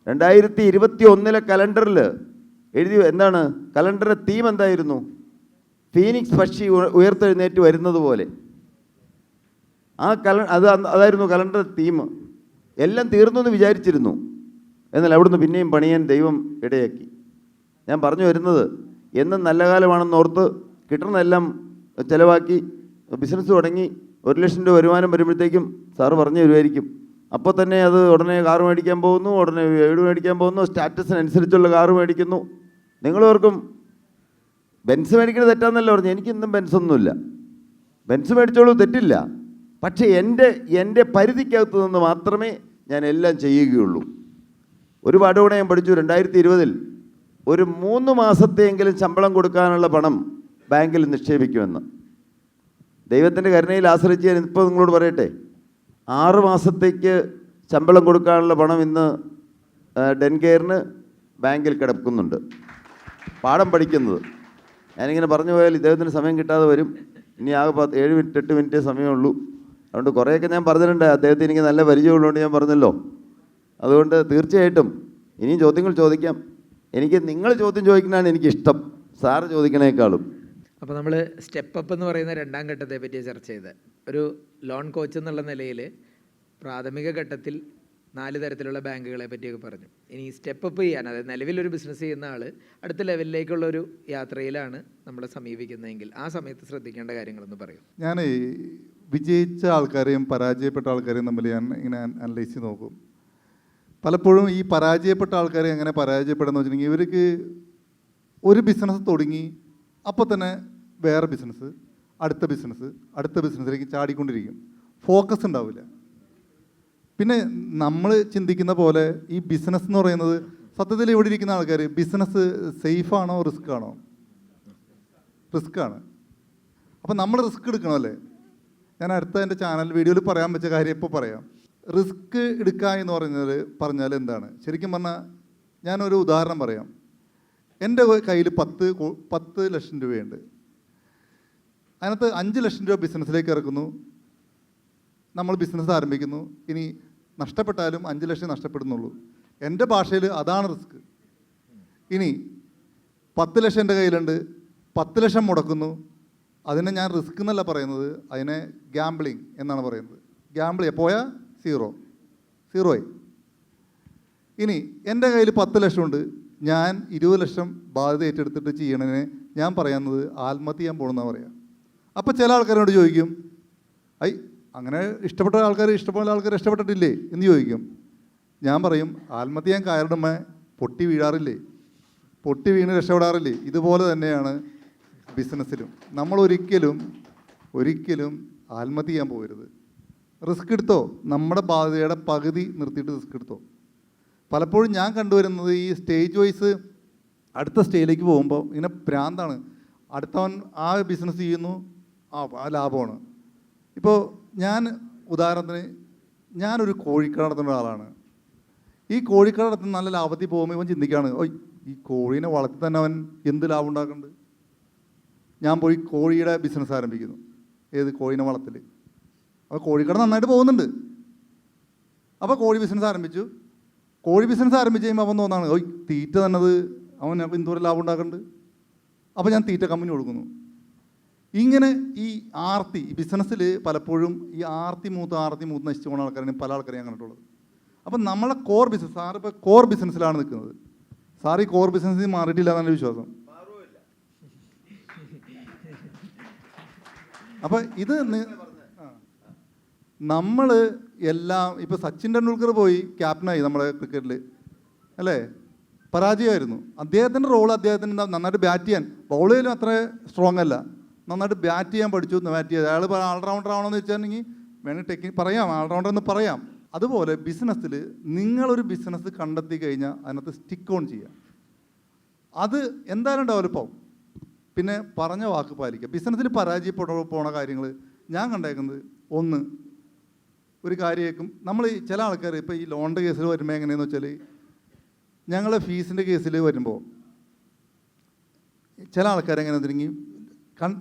S1: 2021 കലണ്ടറിൽ എഴുതി എന്താണ് കലണ്ടറിൻ്റെ തീം എന്തായിരുന്നു? ഫീനിക്സ് പക്ഷി ഉയർത്തെഴുന്നേറ്റ് വരുന്നത് പോലെ. അതായിരുന്നു കലണ്ടർ തീം. എല്ലാം തീർന്നു എന്ന് വിചാരിച്ചിരുന്നു. എന്നാൽ അവിടുന്ന് പിന്നെയും പണിയാൻ ദൈവം ഇടയാക്കി. ഞാൻ പറഞ്ഞു വരുന്നത്, എന്നും നല്ല കാലമാണെന്ന് ഓർത്ത് കിട്ടുന്നതെല്ലാം ചിലവാക്കി ബിസിനസ് തുടങ്ങി 1 ലക്ഷം രൂപ വരുമാനം വരുമ്പോഴത്തേക്കും സാറ് പറഞ്ഞു തരുമായിരിക്കും. അപ്പോൾ തന്നെ അത് ഉടനെ കാറ് മേടിക്കാൻ പോകുന്നു, ഉടനെ വീട് മേടിക്കാൻ പോകുന്നു, സ്റ്റാറ്റസിനനുസരിച്ചുള്ള കാറ് മേടിക്കുന്നു. നിങ്ങളോർക്കും ബെൻസ് മേടിക്കുന്നത് തെറ്റാന്നല്ല പറഞ്ഞു. എനിക്കിന്നും ബെൻസൊന്നുമില്ല. ബെൻസ് മേടിച്ചോളൂ, തെറ്റില്ല. പക്ഷേ എൻ്റെ പരിധിക്കകത്ത് നിന്ന് മാത്രമേ ഞാൻ എല്ലാം ചെയ്യുകയുള്ളൂ. ഒരു പാഠം കൂടെ ഞാൻ പഠിച്ചു. 2020 ഒരു 3 മാസത്തെയെങ്കിലും ശമ്പളം കൊടുക്കാനുള്ള പണം ബാങ്കിൽ നിക്ഷേപിക്കുമെന്ന്. ദൈവത്തിൻ്റെ കരുണയിൽ ആശ്രയിച്ച് ഞാൻ ഇപ്പോൾ നിങ്ങളോട് പറയട്ടെ, 6 മാസത്തേക്ക് ശമ്പളം കൊടുക്കാനുള്ള പണം ഇന്ന് ഡെൻകെയറിന് ബാങ്കിൽ കിടക്കുന്നുണ്ട്. പാഠം പഠിക്കുന്നത് ഞാനിങ്ങനെ പറഞ്ഞു പോയാൽ ഇദ്ദേഹത്തിന് സമയം കിട്ടാതെ വരും. ഇനി ആകെ 7 മിനിറ്റ് 8 മിനിറ്റേ സമയമുള്ളൂ. അതുകൊണ്ട് കുറേയൊക്കെ ഞാൻ പറഞ്ഞിട്ടുണ്ട്. അദ്ദേഹത്തിന് എനിക്ക് നല്ല പരിചയമുള്ളതുകൊണ്ട് ഞാൻ പറഞ്ഞല്ലോ. അതുകൊണ്ട് തീർച്ചയായിട്ടും ഇനിയും ചോദ്യങ്ങൾ ചോദിക്കാം. എനിക്ക് നിങ്ങൾ ചോദ്യം ചോദിക്കുന്നതാണ് എനിക്കിഷ്ടം, സാറ് ചോദിക്കണേക്കാളും.
S3: അപ്പോൾ നമ്മൾ സ്റ്റെപ്പ് അപ്പ് എന്ന് പറയുന്ന 2ാം ഘട്ടത്തെ പറ്റി ചർച്ച ചെയ്ത്, ഒരു ലോൺ കോച്ച് എന്നുള്ള നിലയിൽ പ്രാഥമിക ഘട്ടത്തിൽ 4 തരത്തിലുള്ള ബാങ്കുകളെ പറ്റിയൊക്കെ പറഞ്ഞു. ഇനി സ്റ്റെപ്പ് അപ്പ് ചെയ്യാൻ, അതായത് നിലവിലൊരു ബിസിനസ് ചെയ്യുന്ന ആൾ അടുത്ത ലെവലിലേക്കുള്ളൊരു യാത്രയിലാണ് നമ്മളെ സമീപിക്കുന്നതെങ്കിൽ ആ സമയത്ത് ശ്രദ്ധിക്കേണ്ട കാര്യങ്ങളൊന്ന് പറയും.
S2: ഞാൻ വിജയിച്ച ആൾക്കാരെയും പരാജയപ്പെട്ട ആൾക്കാരെയും തമ്മിൽ ഞാൻ ഇങ്ങനെ അനലൈസ് ചെയ്ത് നോക്കും. പലപ്പോഴും ഈ പരാജയപ്പെട്ട ആൾക്കാരെ എങ്ങനെ പരാജയപ്പെടുന്നു വെച്ചിട്ടുണ്ടെങ്കിൽ, ഇവർക്ക് ഒരു ബിസിനസ് തുടങ്ങി അപ്പോൾ തന്നെ വേറെ ബിസിനസ്, അടുത്ത ബിസിനസ്സിലേക്ക് ചാടിക്കൊണ്ടിരിക്കും. ഫോക്കസ് ഉണ്ടാവില്ല. പിന്നെ നമ്മൾ ചിന്തിക്കുന്ന പോലെ ഈ ബിസിനസ് എന്ന് പറയുന്നത്, സത്യത്തിൽ ഇവിടെ ഇരിക്കുന്ന ആൾക്കാർ ബിസിനസ് സേഫാണോ റിസ്ക് ആണോ? റിസ്ക്കാണ്. അപ്പം നമ്മൾ റിസ്ക് എടുക്കണമല്ലേ? ഞാൻ അടുത്ത എൻ്റെ ചാനൽ വീഡിയോയിൽ പറയാൻ വെച്ച കാര്യം ഇപ്പോൾ പറയാം. റിസ്ക് എടുക്കുക എന്ന് പറഞ്ഞാൽ എന്താണ്? ശരിക്കും പറഞ്ഞാൽ ഞാനൊരു ഉദാഹരണം പറയാം. എൻ്റെ കയ്യിൽ 10 ലക്ഷം രൂപയുണ്ട്. അതിനകത്ത് 5 ലക്ഷം രൂപ ബിസിനസ്സിലേക്ക് ഇറക്കുന്നു. നമ്മൾ ബിസിനസ് ആരംഭിക്കുന്നു. ഇനി നഷ്ടപ്പെട്ടാലും 5 ലക്ഷം നഷ്ടപ്പെടുന്നുള്ളൂ. എൻ്റെ ഭാഷയിൽ അതാണ് റിസ്ക്. ഇനി 10 ലക്ഷം എൻ്റെ കയ്യിലുണ്ട്, 10 ലക്ഷം മുടക്കുന്നു. അതിനെ ഞാൻ റിസ്ക് എന്നല്ല പറയുന്നത്, അതിനെ ഗാംബ്ലിങ് എന്നാണ് പറയുന്നത്. ഗാംബിൾ പോയാൽ സീറോയായി. ഇനി എൻ്റെ കയ്യിൽ 10 ലക്ഷമുണ്ട്, ഞാൻ 20 ലക്ഷം ബാധ്യത ഏറ്റെടുത്തിട്ട് ചെയ്യണതിനെ ഞാൻ പറയുന്നത് ആത്മഹത്യ ചെയ്യാൻ പോകണമെന്നാണ് പറയാം. അപ്പോൾ ചില ആൾക്കാരോട് ചോദിക്കും, അങ്ങനെ ഇഷ്ടപ്പെട്ട ആൾക്കാർ ഇഷ്ടപ്പെട്ടിട്ടില്ലേ എന്ന് ചോദിക്കും. ഞാൻ പറയും, ആത്മഹത്യ ചെയ്യാൻ കയറുമ്പോൾ പൊട്ടി വീഴാറില്ലേ, പൊട്ടി വീണ് രക്ഷപ്പെടാറില്ലേ? ഇതുപോലെ തന്നെയാണ് ബിസിനസ്സിലും. നമ്മൾ ഒരിക്കലും ആത്മഹത്യ ചെയ്യാൻ പോകരുത്. റിസ്ക് എടുത്തോ, നമ്മുടെ ബാധ്യതയുടെ പകുതി നിർത്തിയിട്ട് റിസ്ക് എടുത്തോ. പലപ്പോഴും ഞാൻ കണ്ടുവരുന്നത് ഈ സ്റ്റേജ് വൈസ് അടുത്ത സ്റ്റേജിലേക്ക് പോകുമ്പോൾ ഇങ്ങനെ ഭ്രാന്താണ്. അടുത്തവൻ ആ ബിസിനസ് ചെയ്യുന്നു, ആ ലാഭമാണ്. ഇപ്പോൾ ഞാൻ ഉദാഹരണത്തിന് ഞാനൊരു കോഴിക്കട നടത്തുന്ന ഒരാളാണ്. ഈ കോഴിക്കട നടത്തുന്ന നല്ല ലാഭത്തിൽ പോകുമ്പോൾ ഇവൻ ചിന്തിക്കുകയാണ്, ഓയ് ഈ കോഴീനെ വളർത്തി തന്നെ അവൻ എന്ത് ലാഭം ഉണ്ടാക്കുന്നുണ്ട്. ഞാൻ പോയി കോഴിയുടെ ബിസിനസ് ആരംഭിക്കുന്നു. ഏത് കോഴീനെ വളർത്തൽ. അപ്പോൾ കോഴിക്കട നന്നായിട്ട് പോകുന്നുണ്ട്. അപ്പോൾ കോഴി ബിസിനസ് ആരംഭിച്ചു. കോഴി ബിസിനസ് ആരംഭിച്ച് കഴിയുമ്പോൾ അവൻ തോന്നാണ്, ഓയ് തീറ്റ തന്നത് അവൻ എന്തോരം ലാഭം ഉണ്ടാക്കുന്നുണ്ട്. അപ്പോൾ ഞാൻ തീറ്റ കമ്പനി കൊടുക്കുന്നു. ഇങ്ങനെ ഈ ബിസിനസ്സിൽ പലപ്പോഴും ഈ ആർത്തി മൂത്ത് നശിച്ചു പോകുന്ന ആൾക്കാരാണ് പല ആൾക്കാരെയും കണ്ടിട്ടുള്ളത്. അപ്പം നമ്മളെ കോർ ബിസിനസ്, സാറിപ്പോൾ കോർ ബിസിനസ്സിലാണ് നിൽക്കുന്നത്. സാർ ഈ കോർ ബിസിനസ്സിൽ മാറിയിട്ടില്ല എന്നാണ് വിശ്വാസം. അപ്പം ഇത് നമ്മൾ എല്ലാം, ഇപ്പോൾ സച്ചിൻ ടെണ്ടുൽക്കർ പോയി ക്യാപ്റ്റനായി നമ്മുടെ ക്രിക്കറ്റിൽ അല്ലേ, പരാജയമായിരുന്നു. അദ്ദേഹത്തിൻ്റെ റോൾ അദ്ദേഹത്തിന് നന്നായിട്ട് ബാറ്റ് ചെയ്യാൻ, ബൗൾ ചെയ്യലും അത്ര സ്ട്രോങ് അല്ല, നന്നായിട്ട് ബാറ്റ് ചെയ്യാൻ പഠിച്ചു. ബാറ്റ് ചെയ്ത് അയാൾ ഓൾറൗണ്ടർ ആവണമെന്ന് വെച്ചിട്ടുണ്ടെങ്കിൽ വേണമെങ്കിൽ പറയാം, ഓൾറൗണ്ടർ എന്ന് പറയാം. അതുപോലെ ബിസിനസ്സിൽ നിങ്ങളൊരു ബിസിനസ് കണ്ടെത്തി കഴിഞ്ഞാൽ അതിനകത്ത് സ്റ്റിക്ക് ഓൺ ചെയ്യുക. അത് എന്തായാലും ഡെവലപ്പ് ആവും. പിന്നെ പറഞ്ഞ വാക്ക് പാലിക്കുക. ബിസിനസ്സിൽ പോണ കാര്യങ്ങൾ ഞാൻ കണ്ടേക്കുന്നത്, ഒന്ന് ഒരു കാര്യമായിരിക്കും നമ്മൾ ചില ആൾക്കാർ ഇപ്പോൾ ഈ ലോണിൻ്റെ കേസിൽ വരുമ്പോൾ എങ്ങനെയാണെന്ന് വെച്ചാൽ, ഞങ്ങളെ ഫീസിൻ്റെ കേസിൽ വരുമ്പോൾ ചില ആൾക്കാർ എങ്ങനെ വെച്ചിട്ടുണ്ടെങ്കിൽ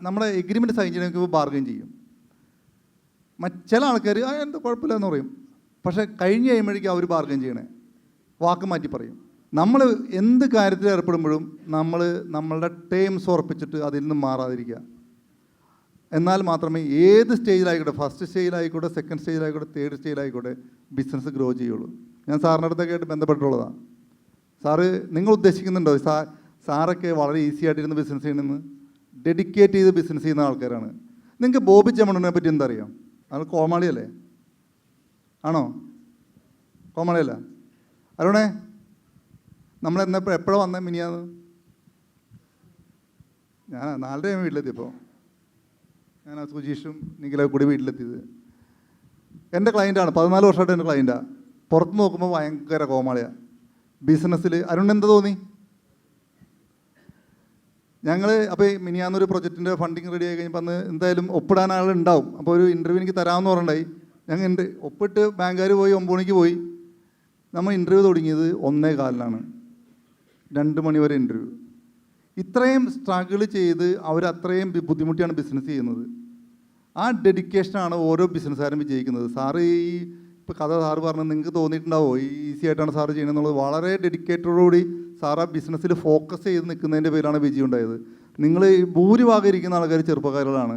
S2: നമ്മുടെ എഗ്രിമെൻറ്റ് സൈൻ ചെയ്യണമെങ്കിൽ ബാർഗൈൻ ചെയ്യും. ചില ആൾക്കാർ എന്താ കുഴപ്പമില്ല എന്ന് പറയും. പക്ഷേ കഴിഞ്ഞ് കഴിയുമ്പോഴേക്കും അവർ ബാർഗൈൻ ചെയ്യണേ, വാക്ക് മാറ്റി പറയും. നമ്മൾ എന്ത് കാര്യത്തിൽ ഏർപ്പെടുമ്പോഴും നമ്മളുടെ ടേംസ് ഉറപ്പിച്ചിട്ട് അതിൽ നിന്ന് മാറാതിരിക്കുക. എന്നാൽ മാത്രമേ ഏത് സ്റ്റേജിലായിക്കോട്ടെ, ഫസ്റ്റ് സ്റ്റേജിലായിക്കോട്ടെ, സെക്കൻഡ് സ്റ്റേജിലായിക്കോട്ടെ, തേർഡ് സ്റ്റേജിലായിക്കോട്ടെ, ബിസിനസ് ഗ്രോ ചെയ്യുള്ളൂ. ഞാൻ സാറിൻ്റെ അടുത്തൊക്കെ ആയിട്ട് ബന്ധപ്പെട്ടുള്ളതാണ്. സാറ് നിങ്ങൾ ഉദ്ദേശിക്കുന്നുണ്ടോ സാറൊക്കെ വളരെ ഈസി ആയിട്ടിരുന്ന് ബിസിനസ് ചെയ്യണമെന്ന്? ഡെഡിക്കേറ്റ് ചെയ്ത് ബിസിനസ് ചെയ്യുന്ന ആൾക്കാരാണ്. നിങ്ങൾക്ക് ബോബി ചെമ്മണ്ണനെ പറ്റി എന്താ അറിയാം? അത് കോമാളിയല്ലേ? ആണോ? കോമാളിയല്ല. അരുണേ, നമ്മൾ എപ്പോഴാണ് വന്നേ? മിനിയാന്ന് ഞാൻ 4:30 വീട്ടിലെത്തിയപ്പോൾ, ഞാൻ സുജീഷും നിഖിലൊക്കെ കൂടി വീട്ടിലെത്തിയത്. എൻ്റെ ക്ലയൻറ്റാണ്, 14 വർഷമായിട്ട് എൻ്റെ ക്ലയൻറ്റാണ്. പുറത്ത് നോക്കുമ്പോൾ ഭയങ്കര കോമാളിയാണ്. ബിസിനസ്സിൽ അരുൺ എന്താ തോന്നി? ഞങ്ങൾ അപ്പോൾ മിനിയാന്നൊരു പ്രൊജക്റ്റിൻ്റെ ഫണ്ടിങ് റെഡി ആയി കഴിഞ്ഞപ്പോൾ അന്ന് എന്തായാലും ഒപ്പിടാൻ ആളുണ്ടാവും. അപ്പോൾ ഒരു ഇൻ്റർവ്യൂ എനിക്ക് തരാമെന്ന് പറഞ്ഞിട്ടുണ്ടായി. ഞങ്ങൾ ഒപ്പിട്ട് ബാങ്കുകാർ പോയി 9 മണിക്ക് പോയി. നമ്മൾ ഇൻ്റർവ്യൂ തുടങ്ങിയത് 1:15 2 മണി വരെ ഇൻ്റർവ്യൂ. ഇത്രയും സ്ട്രഗിൾ ചെയ്ത് അവരത്രയും ബുദ്ധിമുട്ടിയാണ് ബിസിനസ് ചെയ്യുന്നത്. ആ ഡെഡിക്കേഷനാണ് ഓരോ ബിസിനസ്സുകാരും വിജയിക്കുന്നത്. സാറ് ഈ ഇപ്പോൾ കഥ സാറ് പറഞ്ഞത് നിങ്ങൾക്ക് തോന്നിയിട്ടുണ്ടാവോ ഈസി ആയിട്ടാണ് സാറ് ചെയ്യുന്നത്? വളരെ ഡെഡിക്കേറ്റഡോടുകൂടി സാർ ആ ബിസിനസ്സിൽ ഫോക്കസ് ചെയ്ത് നിൽക്കുന്നതിൻ്റെ പേരിലാണ് വിജയം ഉണ്ടായത്. നിങ്ങൾ ഭൂരിഭാഗം ഇരിക്കുന്ന ആൾക്കാർ ചെറുപ്പക്കാരുകളാണ്.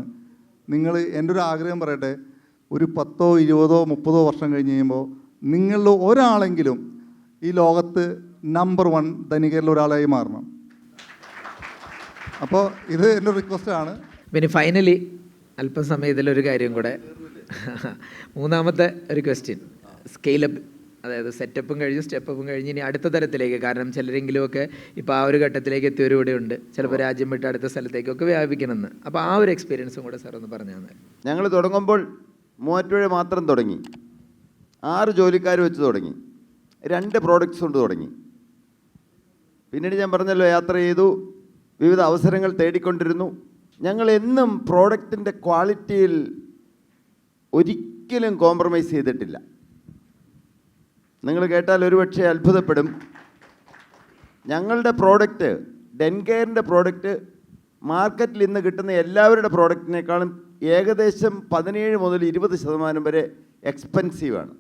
S2: നിങ്ങൾ എൻ്റെ ഒരു ആഗ്രഹം പറയട്ടെ, ഒരു 10, 20, 30 വർഷം കഴിഞ്ഞ് കഴിയുമ്പോൾ നിങ്ങളിൽ ഒരാളെങ്കിലും ഈ ലോകത്ത് നമ്പർ 1 ധനികരിൽ ഒരാളായി മാറണം. അപ്പോൾ ഇത് എൻ്റെ റിക്വസ്റ്റാണ്.
S3: പിന്നെ ഫൈനലി അല്പസമയത്തിലൊരു കാര്യം കൂടെ, മൂന്നാമത്തെ ഒരു ക്വസ്റ്റ്യൻ, സ്കെയിലപ്പ്. അതായത് സെറ്റപ്പും കഴിഞ്ഞ് സ്റ്റെപ്പും കഴിഞ്ഞ് ഇനി അടുത്ത തരത്തിലേക്ക്, കാരണം ചിലരെങ്കിലുമൊക്കെ ഇപ്പോൾ ആ ഒരു ഘട്ടത്തിലേക്ക് എത്തിയവരും കൂടെ ഉണ്ട്, ചിലപ്പോൾ രാജ്യം വിട്ട് അടുത്ത സ്ഥലത്തേക്കൊക്കെ വ്യാപിക്കണമെന്ന്. അപ്പോൾ ആ ഒരു എക്സ്പീരിയൻസും കൂടെ സാർ ഒന്ന് പറഞ്ഞു തന്നെ.
S1: ഞങ്ങൾ തുടങ്ങുമ്പോൾ മൂവാറ്റുപുഴ മാത്രം തുടങ്ങി, 6 ജോലിക്കാർ വെച്ച് തുടങ്ങി, 2 പ്രോഡക്റ്റ്സ് കൊണ്ട് തുടങ്ങി. പിന്നീട് ഞാൻ പറഞ്ഞല്ലോ, യാത്ര ചെയ്തു, വിവിധ അവസരങ്ങൾ തേടിക്കൊണ്ടിരുന്നു. ഞങ്ങൾ എന്നും പ്രോഡക്റ്റിൻ്റെ ക്വാളിറ്റിയിൽ ഒരിക്കലും കോംപ്രമൈസ് ചെയ്തിട്ടില്ല. നിങ്ങൾ കേട്ടാൽ ഒരുപക്ഷെ അത്ഭുതപ്പെടും. ഞങ്ങളുടെ പ്രോഡക്റ്റ്, ഡെൻകെയറിൻ്റെ പ്രോഡക്റ്റ് മാർക്കറ്റിൽ ഇന്ന് കിട്ടുന്ന എല്ലാവരുടെ പ്രോഡക്റ്റിനേക്കാളും ഏകദേശം 17 മുതൽ 20% വരെ എക്സ്പെൻസീവാണ്.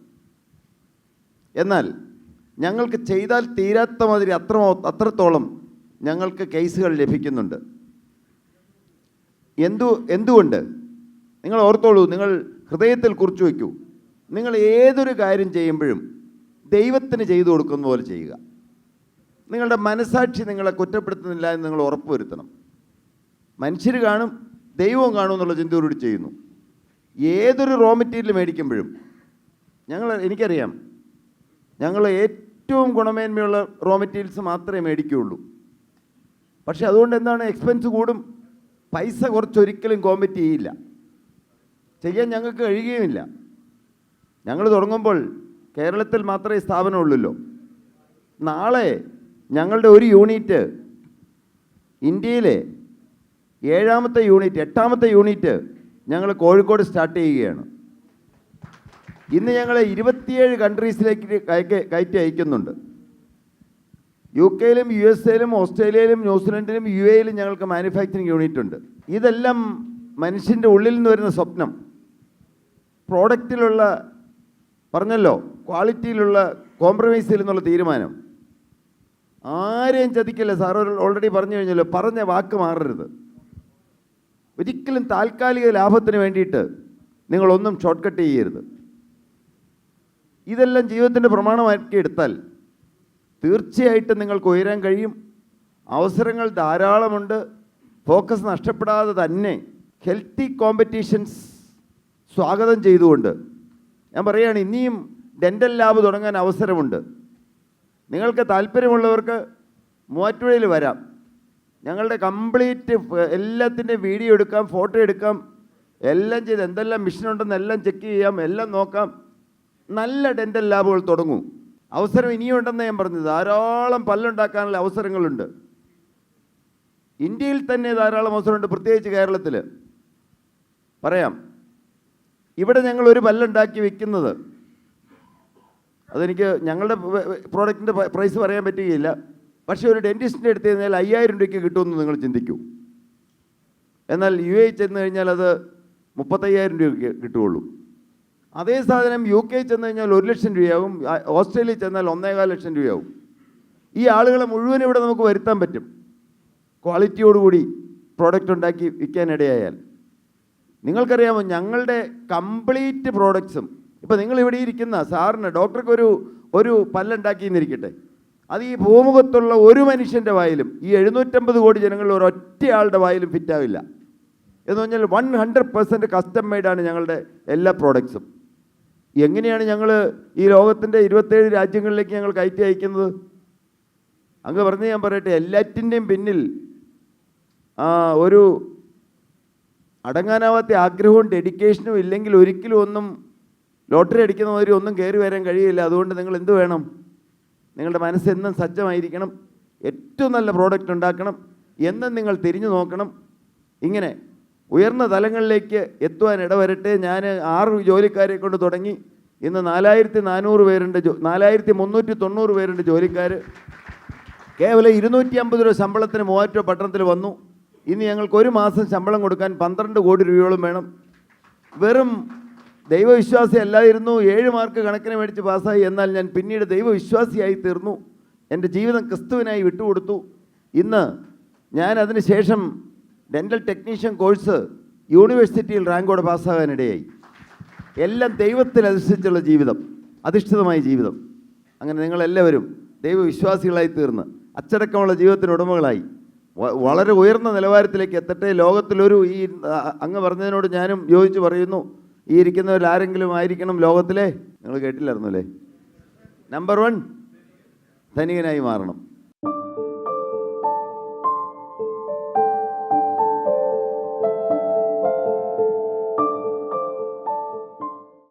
S1: എന്നാൽ ഞങ്ങൾക്ക് ചെയ്താൽ തീരാത്ത മാതിരി അത്രത്തോളം ഞങ്ങൾക്ക് കേസുകൾ ലഭിക്കുന്നുണ്ട്. എന്തുകൊണ്ട്? നിങ്ങൾ ഓർത്തോളൂ, നിങ്ങൾ ഹൃദയത്തിൽ കുറിച്ചു വയ്ക്കൂ. നിങ്ങൾ ഏതൊരു കാര്യം ചെയ്യുമ്പോഴും ദൈവത്തിന് ചെയ്തു കൊടുക്കുന്ന പോലെ ചെയ്യുക. നിങ്ങളുടെ മനസാക്ഷി നിങ്ങളെ കുറ്റപ്പെടുത്തുന്നില്ല എന്ന് നിങ്ങൾ ഉറപ്പുവരുത്തണം. മനുഷ്യർ കാണും, ദൈവവും കാണും എന്നുള്ള ചിന്തയോടുകൂടി ചെയ്യുന്നു. ഏതൊരു റോ മെറ്റീരിയൽ മേടിക്കുമ്പോഴും എനിക്കറിയാം, ഞങ്ങൾ ഏറ്റവും ഗുണമേന്മയുള്ള റോ മെറ്റീരിയൽസ് മാത്രമേ മേടിക്കുകയുള്ളൂ. പക്ഷേ അതുകൊണ്ട് എന്താണ്, എക്സ്പെൻസ് കൂടും. പൈസ കുറച്ചൊരിക്കലും കോമ്പറ്റ് ചെയ്യില്ല, ചെയ്യാൻ ഞങ്ങൾക്ക് കഴിയുകയുമില്ല. ഞങ്ങൾ തുടങ്ങുമ്പോൾ കേരളത്തിൽ മാത്രമേ സ്ഥാപനമുള്ളല്ലോ. നാളെ ഞങ്ങളുടെ ഒരു യൂണിറ്റ് ഇന്ത്യയിലെ 7ാമത്തെ യൂണിറ്റ്, 8ാമത്തെ യൂണിറ്റ് ഞങ്ങൾ കോഴിക്കോട് സ്റ്റാർട്ട് ചെയ്യുകയാണ്. ഇന്ന് ഞങ്ങൾ 27 കൺട്രീസിലേക്ക് കയറ്റി അയക്കുന്നുണ്ട്. UK യിലും US യിലും ഓസ്ട്രേലിയയിലും ന്യൂസിലൻഡിലും UAE യിലും ഞങ്ങൾക്ക് മാനുഫാക്ചറിങ് യൂണിറ്റ് ഉണ്ട്. ഇതെല്ലാം മനുഷ്യൻ്റെ ഉള്ളിൽ നിന്ന് വരുന്ന സ്വപ്നം, പ്രോഡക്റ്റിലുള്ള പറഞ്ഞല്ലോ ക്വാളിറ്റിയിലുള്ള കോംപ്രമൈസിൽ നിന്നുള്ള തീരുമാനം. ആരെയും ചതിക്കില്ല. സാർ ഓൾറെഡി പറഞ്ഞു കഴിഞ്ഞല്ലോ, പറഞ്ഞ വാക്ക് മാറരുത്. ഒരിക്കലും താൽക്കാലിക ലാഭത്തിന് വേണ്ടിയിട്ട് നിങ്ങളൊന്നും ഷോർട്ട് കട്ട് ചെയ്യരുത്. ഇതെല്ലാം ജീവിതത്തിൻ്റെ പ്രമാണമാക്കി എടുത്താൽ തീർച്ചയായിട്ടും നിങ്ങൾക്ക് ഉയരാൻ കഴിയും. അവസരങ്ങൾ ധാരാളമുണ്ട്. ഫോക്കസ് നഷ്ടപ്പെടാതെ തന്നെ ഹെൽത്തി കോമ്പറ്റീഷൻസ് സ്വാഗതം ചെയ്തുകൊണ്ട് ഞാൻ പറയുകയാണ്, ഇനിയും ഡെൻ്റൽ ലാബ് തുടങ്ങാൻ അവസരമുണ്ട്. നിങ്ങൾക്ക് താല്പര്യമുള്ളവർക്ക് മൂവാറ്റുപുഴയിൽ വരാം. ഞങ്ങളുടെ കംപ്ലീറ്റ് എല്ലാത്തിൻ്റെയും വീഡിയോ എടുക്കാം, ഫോട്ടോ എടുക്കാം, എല്ലാം ചെയ്ത് എന്തെല്ലാം മിഷനുണ്ടെന്ന് എല്ലാം ചെക്ക് ചെയ്യാം, എല്ലാം നോക്കാം. നല്ല ഡെൻ്റൽ ലാബുകൾ തുടങ്ങും. അവസരം ഇനിയും ഉണ്ടെന്ന് ഞാൻ പറഞ്ഞത്. ധാരാളം പല്ലുണ്ടാക്കാനുള്ള അവസരങ്ങളുണ്ട്. ഇന്ത്യയിൽ തന്നെ ധാരാളം അവസരമുണ്ട്, പ്രത്യേകിച്ച് കേരളത്തിൽ. പറയാം, ഇവിടെ ഞങ്ങൾ ഒരു പല്ലുണ്ടാക്കി വിൽക്കുന്നത്, അതെനിക്ക് ഞങ്ങളുടെ പ്രോഡക്റ്റിൻ്റെ പ്രൈസ് പറയാൻ പറ്റുകയില്ല, പക്ഷേ ഒരു ഡെൻറ്റിസ്റ്റിൻ്റെ എടുത്തു കഴിഞ്ഞാൽ 5000 രൂപയ്ക്ക് കിട്ടുമെന്ന് നിങ്ങൾ ചിന്തിക്കൂ. എന്നാൽ UAE ചെന്ന് കഴിഞ്ഞാൽ അത് 35,000 രൂപയ്ക്ക് കിട്ടുകയുള്ളൂ. അതേ സാധനം UK ചെന്ന് കഴിഞ്ഞാൽ 1 ലക്ഷം രൂപയാവും, ഓസ്ട്രേലിയയിൽ ചെന്നാൽ 1,15 ലക്ഷം രൂപയാവും. ഈ ആളുകളെ മുഴുവൻ ഇവിടെ നമുക്ക് വരുത്താൻ പറ്റും, ക്വാളിറ്റിയോടുകൂടി പ്രോഡക്റ്റ് ഉണ്ടാക്കി വിൽക്കാനിടയായാൽ. നിങ്ങൾക്കറിയാമോ, ഞങ്ങളുടെ കംപ്ലീറ്റ് പ്രോഡക്ട്സും ഇപ്പോൾ നിങ്ങളിവിടെ ഇരിക്കുന്ന സാറിന് ഡോക്ടർക്ക് ഒരു പല്ലുണ്ടാക്കിയെന്നിരിക്കട്ടെ, അത് ഈ ഭൂമുഖത്തുള്ള ഒരു മനുഷ്യൻ്റെ വായിലും, ഈ 750 കോടി ജനങ്ങളിൽ ഒരൊറ്റയാളുടെ വായിലും ഫിറ്റാവില്ല. എന്ന് പറഞ്ഞാൽ 100% കസ്റ്റം മെയ്ഡാണ് ഞങ്ങളുടെ എല്ലാ പ്രോഡക്ട്സും. എങ്ങനെയാണ് ഞങ്ങൾ ഈ ലോകത്തിൻ്റെ 27 രാജ്യങ്ങളിലേക്ക് ഞങ്ങൾ കയറ്റി അയക്കുന്നത്? അങ്ങ് പറഞ്ഞ് ഞാൻ പറയട്ടെ, എല്ലാറ്റിൻ്റെയും പിന്നിൽ ഒരു അടങ്ങാനാവാത്ത ആഗ്രഹവും ഡെഡിക്കേഷനും ഇല്ലെങ്കിൽ ഒരിക്കലും ഒന്നും ലോട്ടറി അടിക്കുന്ന മാതിരി ഒന്നും കയറി വരാൻ കഴിയില്ല. അതുകൊണ്ട് നിങ്ങൾ എന്ത് വേണം? നിങ്ങളുടെ മനസ്സെന്നും സജ്ജമായിരിക്കണം. ഏറ്റവും നല്ല പ്രോഡക്റ്റ് ഉണ്ടാക്കണം. എന്നും നിങ്ങൾ തിരിഞ്ഞു നോക്കണം. ഇങ്ങനെ ഉയർന്ന തലങ്ങളിലേക്ക് എത്തുവാൻ ഇടവരട്ടെ. ഞാൻ 6 ജോലിക്കാരെ കൊണ്ട് തുടങ്ങി. ഇന്ന് 4400 പേരുണ്ട്, 4390 പേരുണ്ട് ജോലിക്കാർ. കേവലം 250 രൂപ ശമ്പളത്തിന് മൂവാറ്റുപുഴ പട്ടണത്തിൽ വന്നു. ഇനി ഞങ്ങൾക്ക് ഒരു മാസം ശമ്പളം കൊടുക്കാൻ 12 കോടി രൂപയോളം വേണം. വെറും ദൈവവിശ്വാസി അല്ലായിരുന്നു, 7 മാർക്ക് കണക്കിന് മേടിച്ച് പാസ്സായി. എന്നാൽ ഞാൻ പിന്നീട് ദൈവവിശ്വാസിയായി തീർന്നു. എൻ്റെ ജീവിതം ക്രിസ്തുവിനായി വിട്ടുകൊടുത്തു. ഇന്ന് ഞാൻ അതിന് ശേഷം ഡെൻ്റൽ ടെക്നീഷ്യൻ കോഴ്സ് യൂണിവേഴ്സിറ്റിയിൽ റാങ്കോടെ പാസ്സാകാനിടയായി. എല്ലാം ദൈവത്തിൽ അധിഷ്ഠിച്ചുള്ള ജീവിതം, അധിഷ്ഠിതമായ ജീവിതം. അങ്ങനെ നിങ്ങളെല്ലാവരും ദൈവവിശ്വാസികളായി തീർന്ന് അച്ചടക്കമുള്ള ജീവിതത്തിന് ഉടമകളായി വളരെ ഉയർന്ന നിലവാരത്തിലേക്ക് എത്തട്ടെ. ലോകത്തിലൊരു ഈ അങ്ങ് പറഞ്ഞതിനോട് ഞാനും യോജിച്ച് പറയുന്നു. ഈ ഇരിക്കുന്നവരിൽ ആരെങ്കിലും ആയിരിക്കണം ലോകത്തിലെ, നിങ്ങൾ കേട്ടില്ലായിരുന്നു അല്ലേ, നമ്പർ 1 ധനികനായി മാറണം.